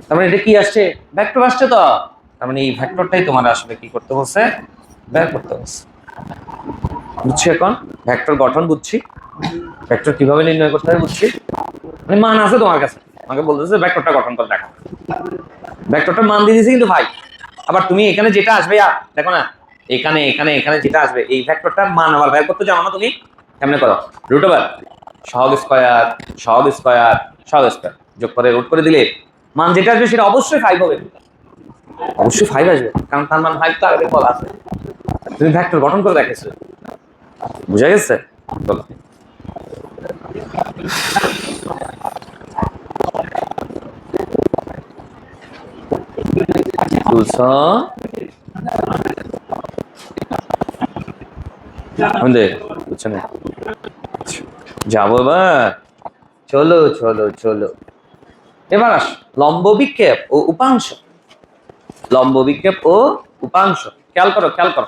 A: তার মানে এটা কি আসছে? ভেক্টর আসছে তো। তার মানে এই ভেক্টরটাই তোমার আসলে কি করতে বলছে? বের করতে বলছে। বুঝছি এখন ভেক্টর গঠন বুঝছি, ভেক্টর কিভাবে নির্ণয় করতে হয় বুঝছি। মানে মান আছে তোমার কাছে, আমাকে বলতেছে ভেক্টরটা গঠন করে দেখো। ভেক্টরটার মান দিয়ে দিয়েছি কিন্তু ভাই, আবার তুমি এখানে যেটা আসবে দেখো না, এখানে এখানে এখানে যেটা আসবে এই ভেক্টরটার মান আবার বের করতে জানো না তুমি? কেমনে করো? রুট ওভার সহগ স্কয়ার যোগ করে রুট করে দিলে মান যেটা আসবে সেটা অবশ্যই 5 হবে, অবশ্যই 5 আসবে, কারণ তার মান 5 তো আগে বলা আছে। তুমি ভেক্টর গঠন করে দেখেছো, বুঝা গেছে? বলো। বুঝছো? বুঝছো না? যাবো এবার, চলো চলো চলো। এবার আস লম্ব বিক্ষেপ ও উপাংশ। লম্ব বিক্ষেপ ও উপাংশ, খেয়াল করো খেয়াল করো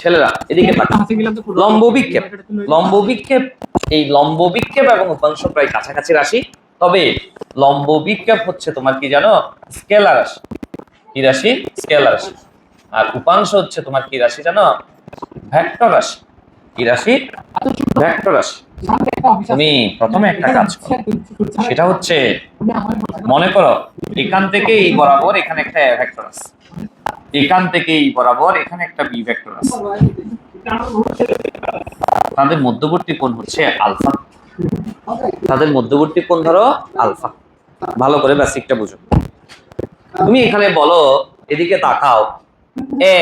A: ছেলেরা, এদিকে তাকাও। লম্ব বিক্ষেপ, লম্ব বিক্ষেপ, এই লম্ব বিক্ষেপ এবং উপাংশ প্রায় কাছাকাছি রাশি। তবে লম্ব বিক্ষেপ হচ্ছে তোমার কি জানো, স্কেলার রাশি। কি রাশি? স্কেলার রাশি। আর উপাংশ হচ্ছে তোমার কি রাশি জানো, ভেক্টর রাশি। কি রাশি? ভেক্টর রাশি। তুমি প্রথমে একটা কাজ করো, সেটা হচ্ছে মনে করো এখান থেকে এই বরাবর এখানে একটা এ ভেক্টর আছে, এখান থেকে এই বরাবর এখানে একটা বি ভেক্টর আছে, তাদের মধ্যবর্তী কোণ হচ্ছে আলফা। তাদের মধ্যবর্তী কোণ ধরো আলফা। ভালো করে বেসিকটা বুঝো। তুমি এখানে বলো, এদিকে তাকাও, এ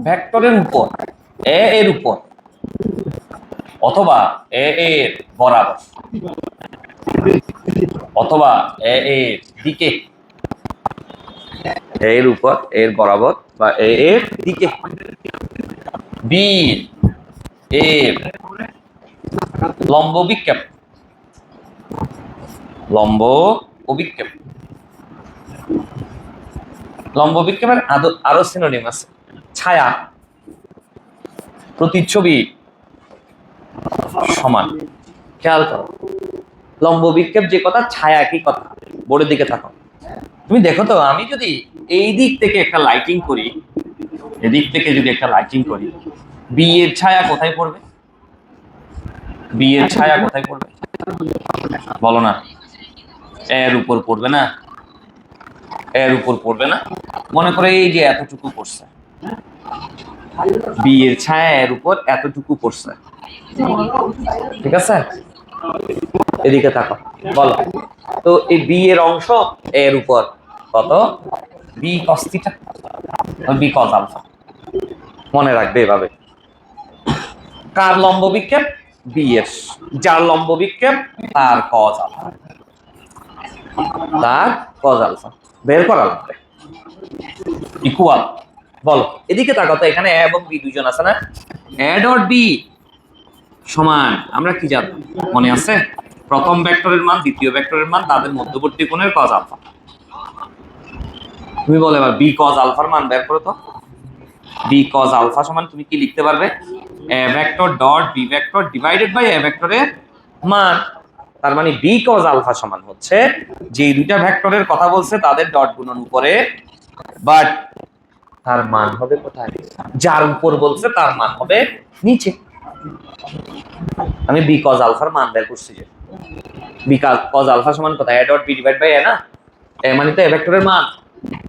A: ভেক্টরের উপর, এ এর উপর অথবা এ এর বরাবর অথবা এ এর দিকে, এর উপর এর বরাবর বা এ এর দিকে, বি এর লম্ব বিক্ষেপ, লম্ব অভিক্ষেপ। লম্ব বিক্ষেপের আরো সিনোনিম আছে, ছায়া, প্রতিচ্ছবি, সমান। খেয়াল করো, লম্ব বিক্ষেপ যে কথা, ছায়া কি কথা। বোর্ডের দিকে থাকো, তুমি দেখো তো, আমি যদি এই দিক থেকে একটা লাইটিং করি, এদিক থেকে যদি একটা লাইটিং করি, বি এর ছায়া কোথায় পড়বে? বি এর ছায়া কোথায় পড়বে বলো না? এর উপর পড়বে না? এর উপর পড়বে না? মনে করে এই যে এতটুকু পড়ছে, বি এর ছায়া এর উপর এতটুকু পড়ছে, ঠিক আছে? এদিকে তাকো, বলো তো এই বি এর অংশ এর উপর কত? B cos theta, B cos alpha. মনে রাখবে এভাবে। কার লম্ব বিক্ষেপ? বি এর। যার লম্ব বিক্ষেপ তার কজ আলফা, তার কজ আলফা বের করা লাগবে। ইকুয়াল, বলো এদিকে তাকাও তো, এখানে এ এবং বি দুইজন আছে না? এ ডট বি সমান, আমরা কি জানি মনে আছে? প্রথম ভেক্টরের মান দ্বিতীয় ভেক্টরের মান, তাদের মধ্যবর্তী কোণের কজ আলফা। তুমি বলো এবার বি কজ আলফার মান বের করো তো। বি কজ আলফা সমান তুমি কি লিখতে পারবে? A vector dot b vector divided by a ভেক্টরের মান। তার মানে বি কজ আলফা সমান হচ্ছে, যে দুইটা ভেক্টরের কথা বলছে তাদের ডট গুণন উপরে, বাট তার মান হবে কোথায়? যার উপর বলছে তার মান হবে নিচে। আমি বি কজ আলফার মান বের করছি, যে বি কজ আলফা সমান কোথায়? A dot b divide by a না? এ মানে তো এ ভেক্টরের মান,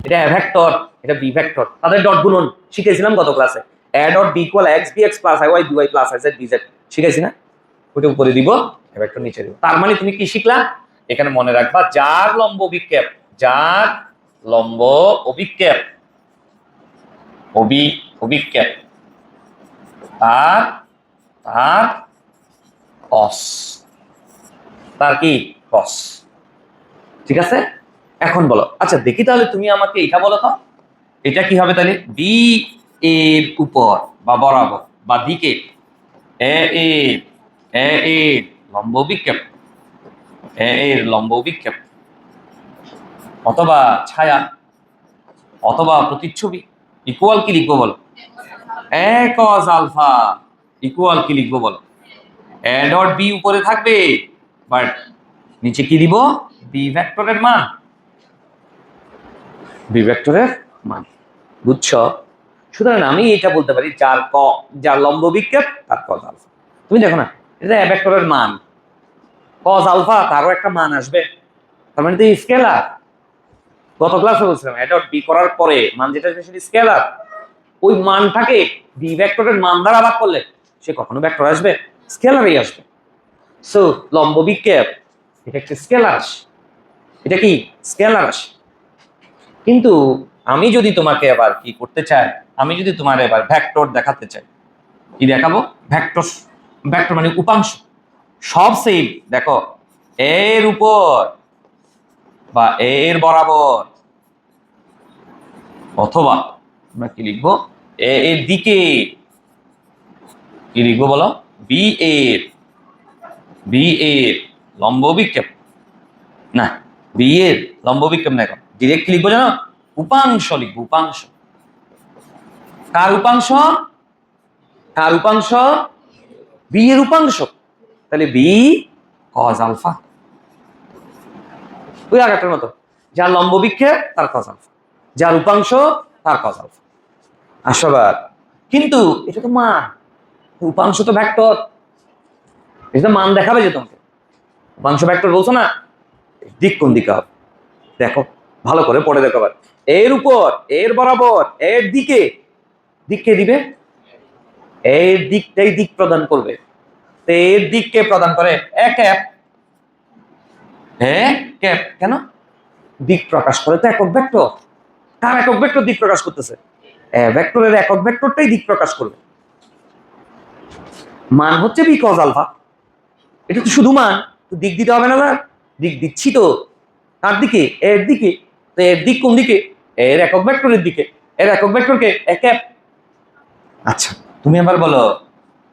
A: এটা এ ভেক্টর, এটা বি ভেক্টর, তাদের ডট গুণন শিখেছিলাম গত ক্লাসে। A dot B equal x b x plus i y b y plus i z b z, শিখেছি না? ওটা উপরে দিব, এ ভেক্টর নিচে দিব। তার মানে তুমি কি শিখলা? এখানে মনে রাখবা, যার লম্ব অভিক্ষেপ, যার লম্ব অভিক্ষেপ, অভিক্ষেপ তার তার কস, তার কি কস, ঠিক আছে? এখন বলো, আচ্ছা দেখি তাহলে তুমি আমাকে এটা বলো তো, এটা কি হবে তাহলে? বি এর উপর বা বরাবর বা দিকে এ এর লম্ব বিক্ষেপ, এ এর লম্ব বিক্ষেপ অথবা ছায়া অথবা প্রতিচ্ছবি ইকুয়াল কি লিখবো বলো? এ কজ আলফা ইকুয়াল কি লিখবো বলো? এ ডট বি উপরে থাকবে, বাট নিচে কি দিব? বি ভেক্টরের মান, বি ভেক্টরের মান। বুঝছো? সুতরাং আমি এটা বলতে পারি, যার লম্ব বিক্ষেপ তার কজ আলফা। তুমি দেখো না, এটা এ ভেক্টরের মান, কজ আলফা তারও একটা মান আসবে, তার মানে তো স্কেলার। গত ক্লাসে বলছিলাম এ ডট বি করার পরে মান যেটা আসবে সেটা স্কেলার। ওই মানটাকে বি ভেক্টরের মান দ্বারা ভাগ করলে সে কখনো ভেক্টর আসবে? স্কেলারই আসবে। সো লম্ব বিক্ষেপ এটা একটা স্কেলার রাশি, এটা কি স্কেলার রাশি। কিন্তু আমি যদি তোমাকে এবার কি করতে চাই, আমি যদি তোমার এবার ভেক্টর দেখাতে চাই, কি দেখাবো? ভেক্টর। ভেক্টর মানে উপাংশ, সব সেম। দেখো এর উপর বা এর বরাবর, অথবা আমরা কি লিখবো, এর দিকে কি লিখবো বলো, বি এর লম্ব বিক্ষেপ, না বি এর লম্ব বিক্ষেপ না, এখন ডিরেক্ট কি লিখবো জানো, উপাংশ লিখবো, উপাংশ। কার উপাংশ, কার উপাংশ, বি এর উপাংশ, তাহলে বি কজ আলফা, ওই আগেরটার মতো, যার লম্ব বিক্ষেপ তার কজ আলফা, যার উপাংশ তার কজ আলফা। আশাবাদ, কিন্তু এটা তো মান, উপাংশ তো ভেক্টর, এটা তো মান দেখাবে যে তোমাকে, উপাংশ ভেক্টর বলছো না, দিক কোন দিকে হবে দেখো, ভালো করে পড়ে দেখো আবার। এর উপর, এর বরাবর, এর দিকে, দিককে দিবে, এর দিকটাই দিক প্রদান করবে, তো এর দিককে প্রদান করে এক ক্যাপ, হ্যাঁ ক্যাপ, কেন, দিক প্রকাশ করে তো একক ভেক্টর। কার একক ভেক্টর দিক প্রকাশ করতেছে, ভেক্টরের একক ভেক্টরটাই দিক প্রকাশ করবে। মান হচ্ছে বি কজ আলফা, এটা তো শুধু মান, তো দিক দিতে হবে না, না দিক দিচ্ছি তো, কার দিকে, এর দিকে, তো এর দিক কোন দিকে, এর একক ভেক্টরের দিকে, এর একক ভেক্টরকে এক এক। আচ্ছা তুমি আবার বলো,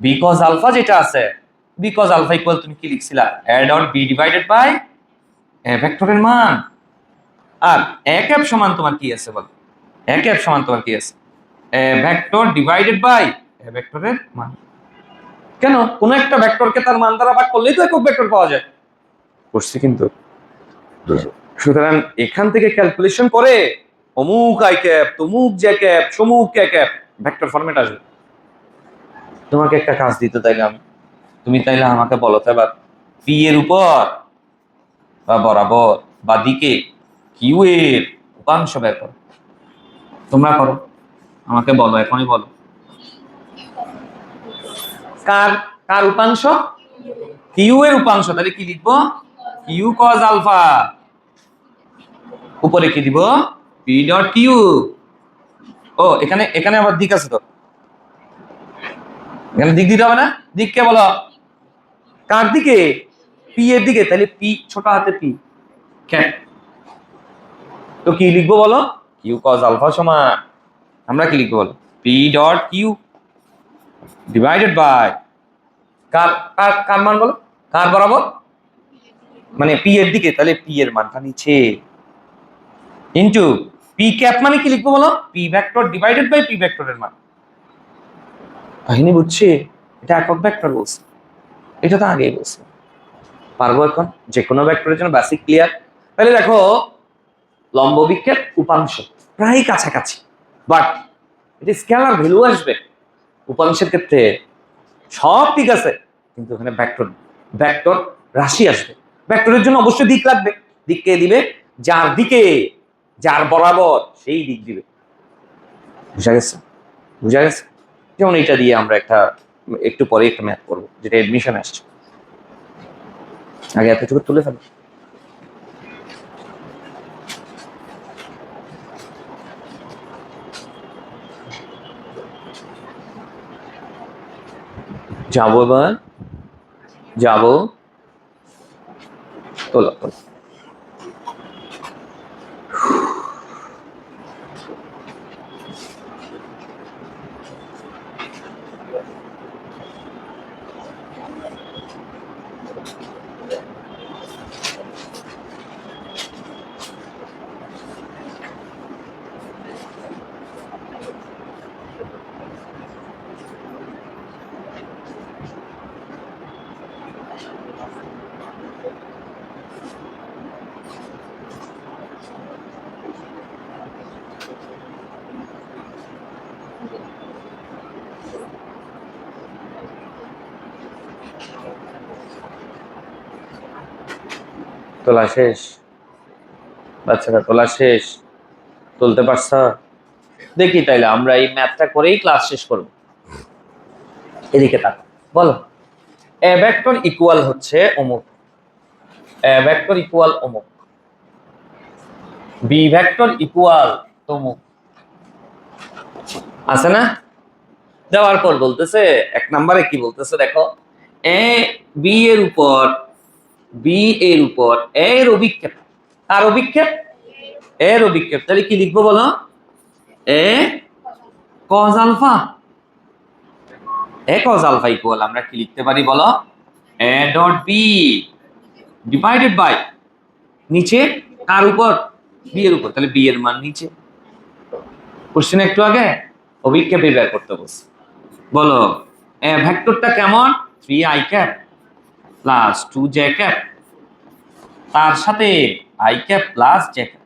A: বি কজ আলফা যেটা আছে, বি কজ আলফা ইকুয়াল, তুমি কি লিখছিলা, a dot B divided by a ভেক্টরের মান, আর এ ক্যাপ সমান তোমার কি আছে বলো, এ ক্যাপ সমান তোমার কি আছে, এ ভেক্টর ডিভাইডেড বাই এ ভেক্টরের মান। কেন, কোন একটা ভেক্টরকে তার মান দ্বারা ভাগ করলেই তো একক ভেক্টর পাওয়া যায়, করছি কিন্তু। সুতরাং এখান থেকে ক্যালকুলেশন করে অমুক আই ক্যাপ, তমুক জে ক্যাপ, সমুক কে ক্যাপ ভেক্টর ফরম্যাট আসবে। তোমাকে একটা কাজ দিতে চাইলাম, তুমি তাইলে আমাকে বলো তো এবার, পি এর উপর বা বরাবর বা দিকে কিউ এর উপাংশ বের করো। তোমরা করো, আমাকে বলো, এখনই বলো, কার, কার উপাংশ, কিউ এর উপাংশ, তাহলে কি লিখবো, কিউ কজ আলফা, উপরে কি দিব, পি ডট কিউ। ও এখানে, এখানে আবার দিক আছে তো, এখানে দিক দিতে হবে না, দিককে বলো, কার দিকে, পি এর দিকে, তাহলে পি ছোট হাতে পি ক্যাপ, তো কি লিখবো বলো, কিউ কজ আলফা সমান, আমরা কি লিখবো বলো, p dot q divided by, কার কার কার মান বলো, কার বরাবর, মানে পি এর দিকে, তাহলে পি এর মানটা নিচে, ইনটু পি ক্যাপ মানে কি লিখবো বলো, P vector divided by P ভেক্টরের মান। কাহিনী বুঝছি, এটা একক ভেক্টর বলছে, এটা তো আগেই বলছে, পারবো এখন যে কোনো ভেক্টরের জন্য বেসিক ক্লিয়ার। তাহলে দেখো লম্ব বিক্ষেপ উপাংশ প্রায় কাছাকাছি, বাট এটা স্কেলার ভ্যালু আসবে, উপাংশের ক্ষেত্রে সব ঠিক আছে, কিন্তু এখানে ভেক্টর, ভেক্টর রাশি আসবে, ভেক্টরের জন্য অবশ্যই দিক লাগবে, দিক কে দিবে, যার দিকে, যার বরাবর সেই দিক দিবে। বুঝা গেছে, বুঝা গেছে। যেমন এটা দিয়ে আমরা একটা, একটু পরে একটা ম্যাথ করবো যেটা এডমিশন আসছে, আগে এতটুকু তুলে ফেলো। যাবো এবার, যাবো, তোলো তোলো। তোলা শেষ, বাচ্চারা তোলা শেষ, তুলতে পারছ, দেখি তাইলে আমরা এই ম্যাথটা করেই ক্লাস শেষ করব। এদিকে তাক, বলো, এ ভেক্টর ইকুয়াল হচ্ছে অমুক, এ ভেক্টর ইকুয়াল অমুক, বি ভেক্টর ইকুয়াল তমুক, আছে না? দেওয়ার পর বলতেছে এক নম্বরে কি বলতেছে দেখো, এ বি এর উপর এর অভিক্ষেপ, আর অভিক্ষেপ এর অভিক্ষেপ, তাহলে কি লিখবো বলো? A cos alpha, A cos alpha equal আমরা কি লিখতে পারি বলো? এ ডট বি ডিভাইডেড বাই নিচে কার উপর? বি এর উপর, তাহলে বি এর মান নিচে। কোশ্চেন একটু আগে অভিক্ষেপে বের করতে বলছে। বলো এ ভেক্টরটা কেমন? 3i cap plus 2j cap, তার সাথে i cap plus j cap,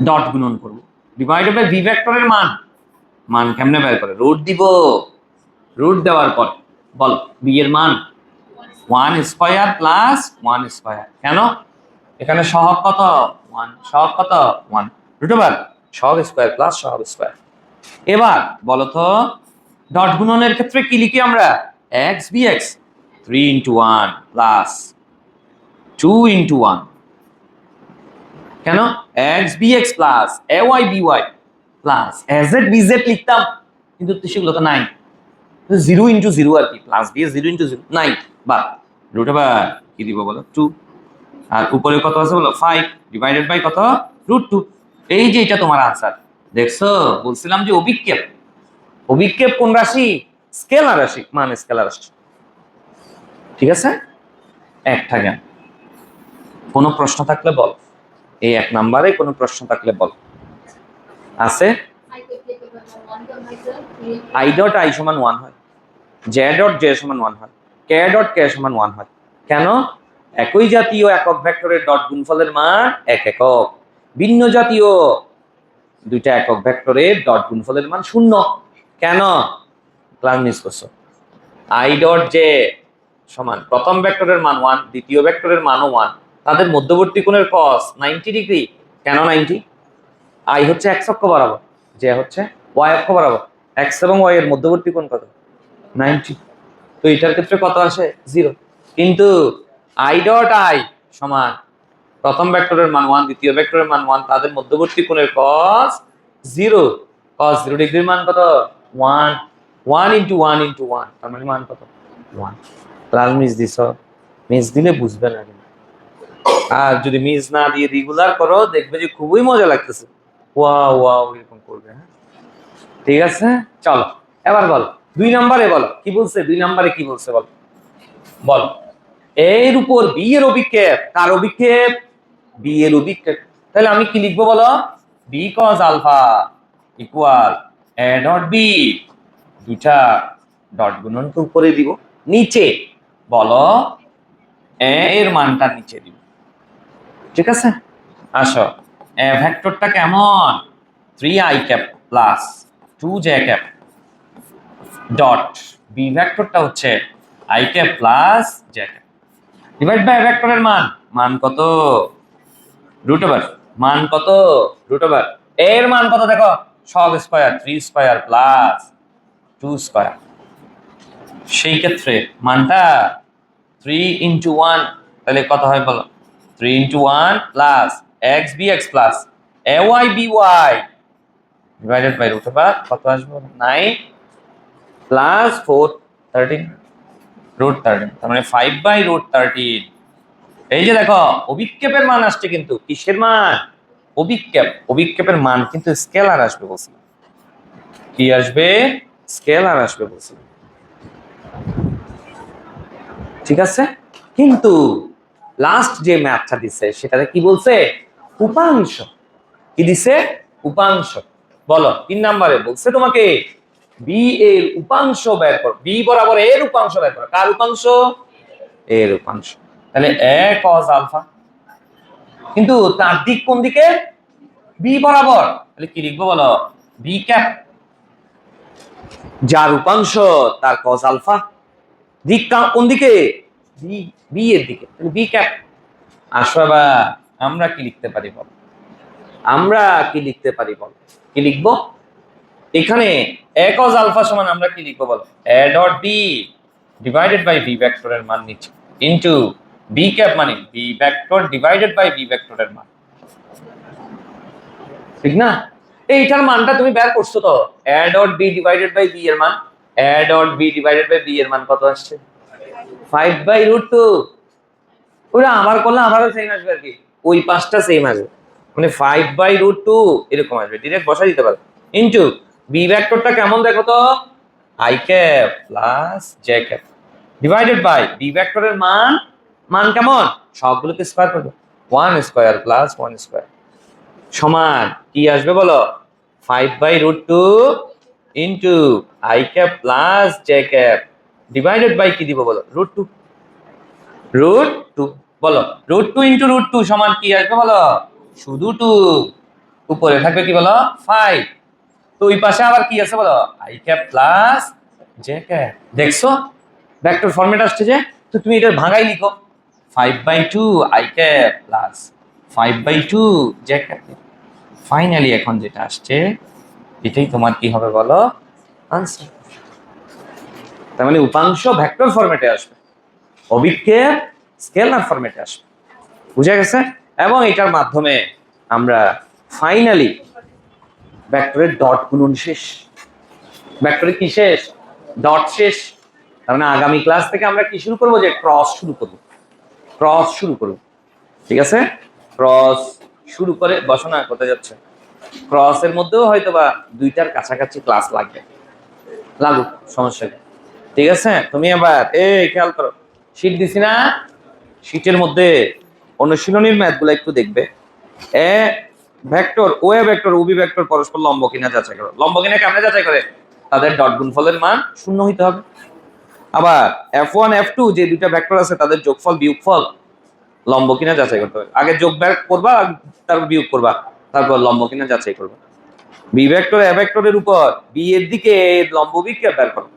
A: dot গুণন করব ডিভাইডেড বাই ভি ভেক্টরের মান কেমনে বের করে? রুট দিব, রুট দেওয়ার পর বল বি এর মান 1 স্কয়ার প্লাস 1 স্কয়ার। কেন? এখানে সহগ কত? 1, সহগ কত? 1 রুট ওভার সহগ স্কয়ার প্লাস সহগ স্কয়ার। এবার বলো তো ডট গুণনের ক্ষেত্রে কি লিখি আমরা? x bx 3 into 1 plus 2 into 1। কেন? x bx plus ay by plus az bz লিখতাম, কিন্তু সেগুলো তো নাই, 0 into 0 আর কি, প্লাস দিয়ে 0 into 0 নাই, বা রুট ওভার কি দিব বলো? 2, আর উপরে কত আছে বলো? 5 ডিভাইডেড বাই কত? রুট 2। এই যে এটা তোমার আনসার। দেখছো বলছিলাম যে অভিক্ষেপ কোন রাশি? স্কেলার রাশি, মানে স্কেলার রাশি। ঠিক আছে, একটা জ্ঞান। কোনো প্রশ্ন থাকলে বল, এই 1 নম্বরে কোনো প্রশ্ন থাকলে বল। আছে? i ডট i সমান 1 হয়, j ডট j সমান 1 হয়, k ডট k সমান 1 হয়। কেন? একই জাতীয় একক ভেক্টরের ডট গুণফলের মান এক একক, ভিন্ন জাতীয় দুইটা একক ভেক্টরের ডট গুণফলের মান 0। কেন? ক্লাস মিস করছো। i ডট j সমান প্রথম ভেক্টরের মান 1, দ্বিতীয় ভেক্টরের মানও 1, তাদের মধ্যবর্তী কোণের cos 90 ডিগ্রি। কেন 90? i হচ্ছে x অক্ষ বরাবর, j হচ্ছে y অক্ষ বরাবর, x এবং y এর মধ্যবর্তী কোণ কত? 90। তো এটার ক্ষেত্রে কত আসে? 0। কিন্তু i ডট i সমান প্রথম ভেক্টরের মান 1, দ্বিতীয় ভেক্টরের মান 1, তাদের মধ্যবর্তী কোণের cos 0, cos 0 ডিগ্রির মান কত? 1, 1 into 1 into 1, তার মানে মান কত? 1। ক্লাস মিস দিছ, মিস দিলে বুঝবে না, আর যদি মিস না দিয়ে রেগুলার করো দেখবে যে খুবই মজা লাগতেছে, ওয়াও ওয়াও এরকম করবে। হ্যাঁ ঠিক আছে, চলো এবার বলো 2 নম্বরে বলো কি বলছে? 2 নম্বরে কি বলছে বলো? বলো এর উপর বি এর অভিক্ষেপ, কার অভিক্ষেপ? বি এর অভিক্ষেপ। তাহলে আমি কি লিখবো বলো? বি কজ আলফা ইকুয়াল এ ডট বি, দুইটা ডট গুণনকে উপরে দিব, নিচে বলো এ এর মানটা নিচে দিব। ঠিক আছে, আসো এ ভেক্টরটা কেমন? 3i cap plus 2j cap dot b ভেক্টরটা হচ্ছে i cap plus j cap divide by ভেক্টরের মান কত? রুট ওভার মান কত? রুট ওভার এর মান কত দেখো? সহগ স্কয়ার 3 স্কয়ার প্লাস 2 স্কয়ার। সেই ক্ষেত্রে মানটা 3 into 1, তাহলে কত হয় বলো? 3 into 1 plus x bx plus ay by divided by root over কত আসবে? 9 প্লাস 4 13 রুট 13, তার মানে 5 বাই রুট 13। এই যে দেখো অভিক্ষেপের মান আসছে, কিন্তু কিসের মান? অভিক্ষেপের মান কিন্তু স্কেলার আসবে বলছিলাম। কি আসবে? স্কেলার আসবে বলছিলাম। ঠিক আছে, কিন্তু লাস্ট যে ম্যাথটা দিছে সেটাতে কি বলছে? উপাংশ। কি দিছে? উপাংশ। বলো 3 নম্বরে বলছে তোমাকে বি এর উপাংশ বের করো, বি বরাবর এর উপাংশ বের করো। কার উপাংশ? এর উপাংশ। তাহলে এ কজ আলফা, কিন্তু তার দিক কোন দিকে? বি বরাবর, তাহলে কি লিখবো বলো? বি ক্যাপ, যার উপাংশ তার কজ আলফা, দিক কোন দিকে? বি এর দিকে, তাহলে বি ক্যাপ। আসো এবার আমরা কি লিখতে পারি বল? আমরা কি লিখতে পারি বল? কি লিখবো এখানে? এ কজ আলফা সমান আমরা কি লিখবো বলো? এ dot B divided by B ভেক্টরের মান নিচে ইনটু বি ক্যাপ, মানে B vector divided by B ভেক্টরের মান। ঠিক না? এইটার মানটা তুমি বের করছো তো, A dot B divided by B এর মান, a dot b divided by b এর মান কত আসছে 5/√2। ওরা আমার করলে আমারও সেম আসবে আর কি, ওই পাঁচটা সেম আসবে, মানে 5/√2 এরকম আসবে, ডিরেক্ট বসা দিতে পারো। ইনটু b ভেক্টরটা কেমন দেখো তো, i cap plus j cap divided by b ভেক্টরের মান কেমন, সবগুলোকে স্কয়ার করবে, 1 স্কয়ার প্লাস 1 স্কয়ার সমান কি আসবে বলো, 5/√2 into i cap plus j cap divided by কি দিব বলো, √2। √2 বলো, √2 ইনটু √2 সমান কি আসবে বলো, শুধু 2, উপরে থাকবে কি বলো 5, তো ওই পাশে আবার কি আছে বলো, i cap plus j cap. দেখছো ভেক্টর ফরম্যাট আসছে যে, তো তুমি এটা ভাঙাই লিখো, 5/2 i cap plus 5/2 j cap. Finally এখন যেটা আসছে এটাই তোমার কি হবে বলো, আনসার। তার মানে উপাংশ ভেক্টর ফরম্যাটে আসবে, অভিক্ষেপ স্কেলার ফরম্যাটে আসবে, বুঝা গেছে? এবং এটার মাধ্যমে আমরা ফাইনালি ভেক্টরের ডট গুণন শেষ, ভেক্টরের কি শেষ, ডট শেষ। তার মানে আগামী ক্লাস থেকে আমরা কি শুরু করবো, যে ক্রস শুরু করব, ক্রস শুরু করব, ঠিক আছে? ক্রস শুরু করে বসো না, কোথায় যাচ্ছে, ক্রসের মধ্যেও হয়তো বা 2টার কাছাকাছি ক্লাস লাগবে, লাগুক, সমস্যা নেই, ঠিক আছে? তুমি আবার এই খেয়াল করো, শীট দিছি না, শীটের মধ্যে অনুশীলনীর ম্যাথগুলো একটু দেখবে। এ ভেক্টর ও এ ভেক্টর উবি ভেক্টর পরস্পর লম্ব কিনা যাচাই করো, লম্ব কিনা কেমনে যাচাই করে, তাদের ডট গুণফলের মান শূন্য হইতে হবে। আবার f1 f2 যে দুইটা ভেক্টর আছে তাদের যোগফল বিয়োগফল লম্ব কিনা যাচাই করতে হবে, আগে যোগ বের করবা তারপর বিয়োগ করবা, তারপর লম্ব কিনা যাচাই করবা। বি ভেক্টর এ ভেক্টরের উপর বি এর দিকে লম্ব বিক্ষেপ বের করো,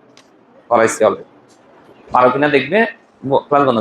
A: করাইছি অলরেডি, পারো কিনা দেখবে, ক্লাস বন্ধ।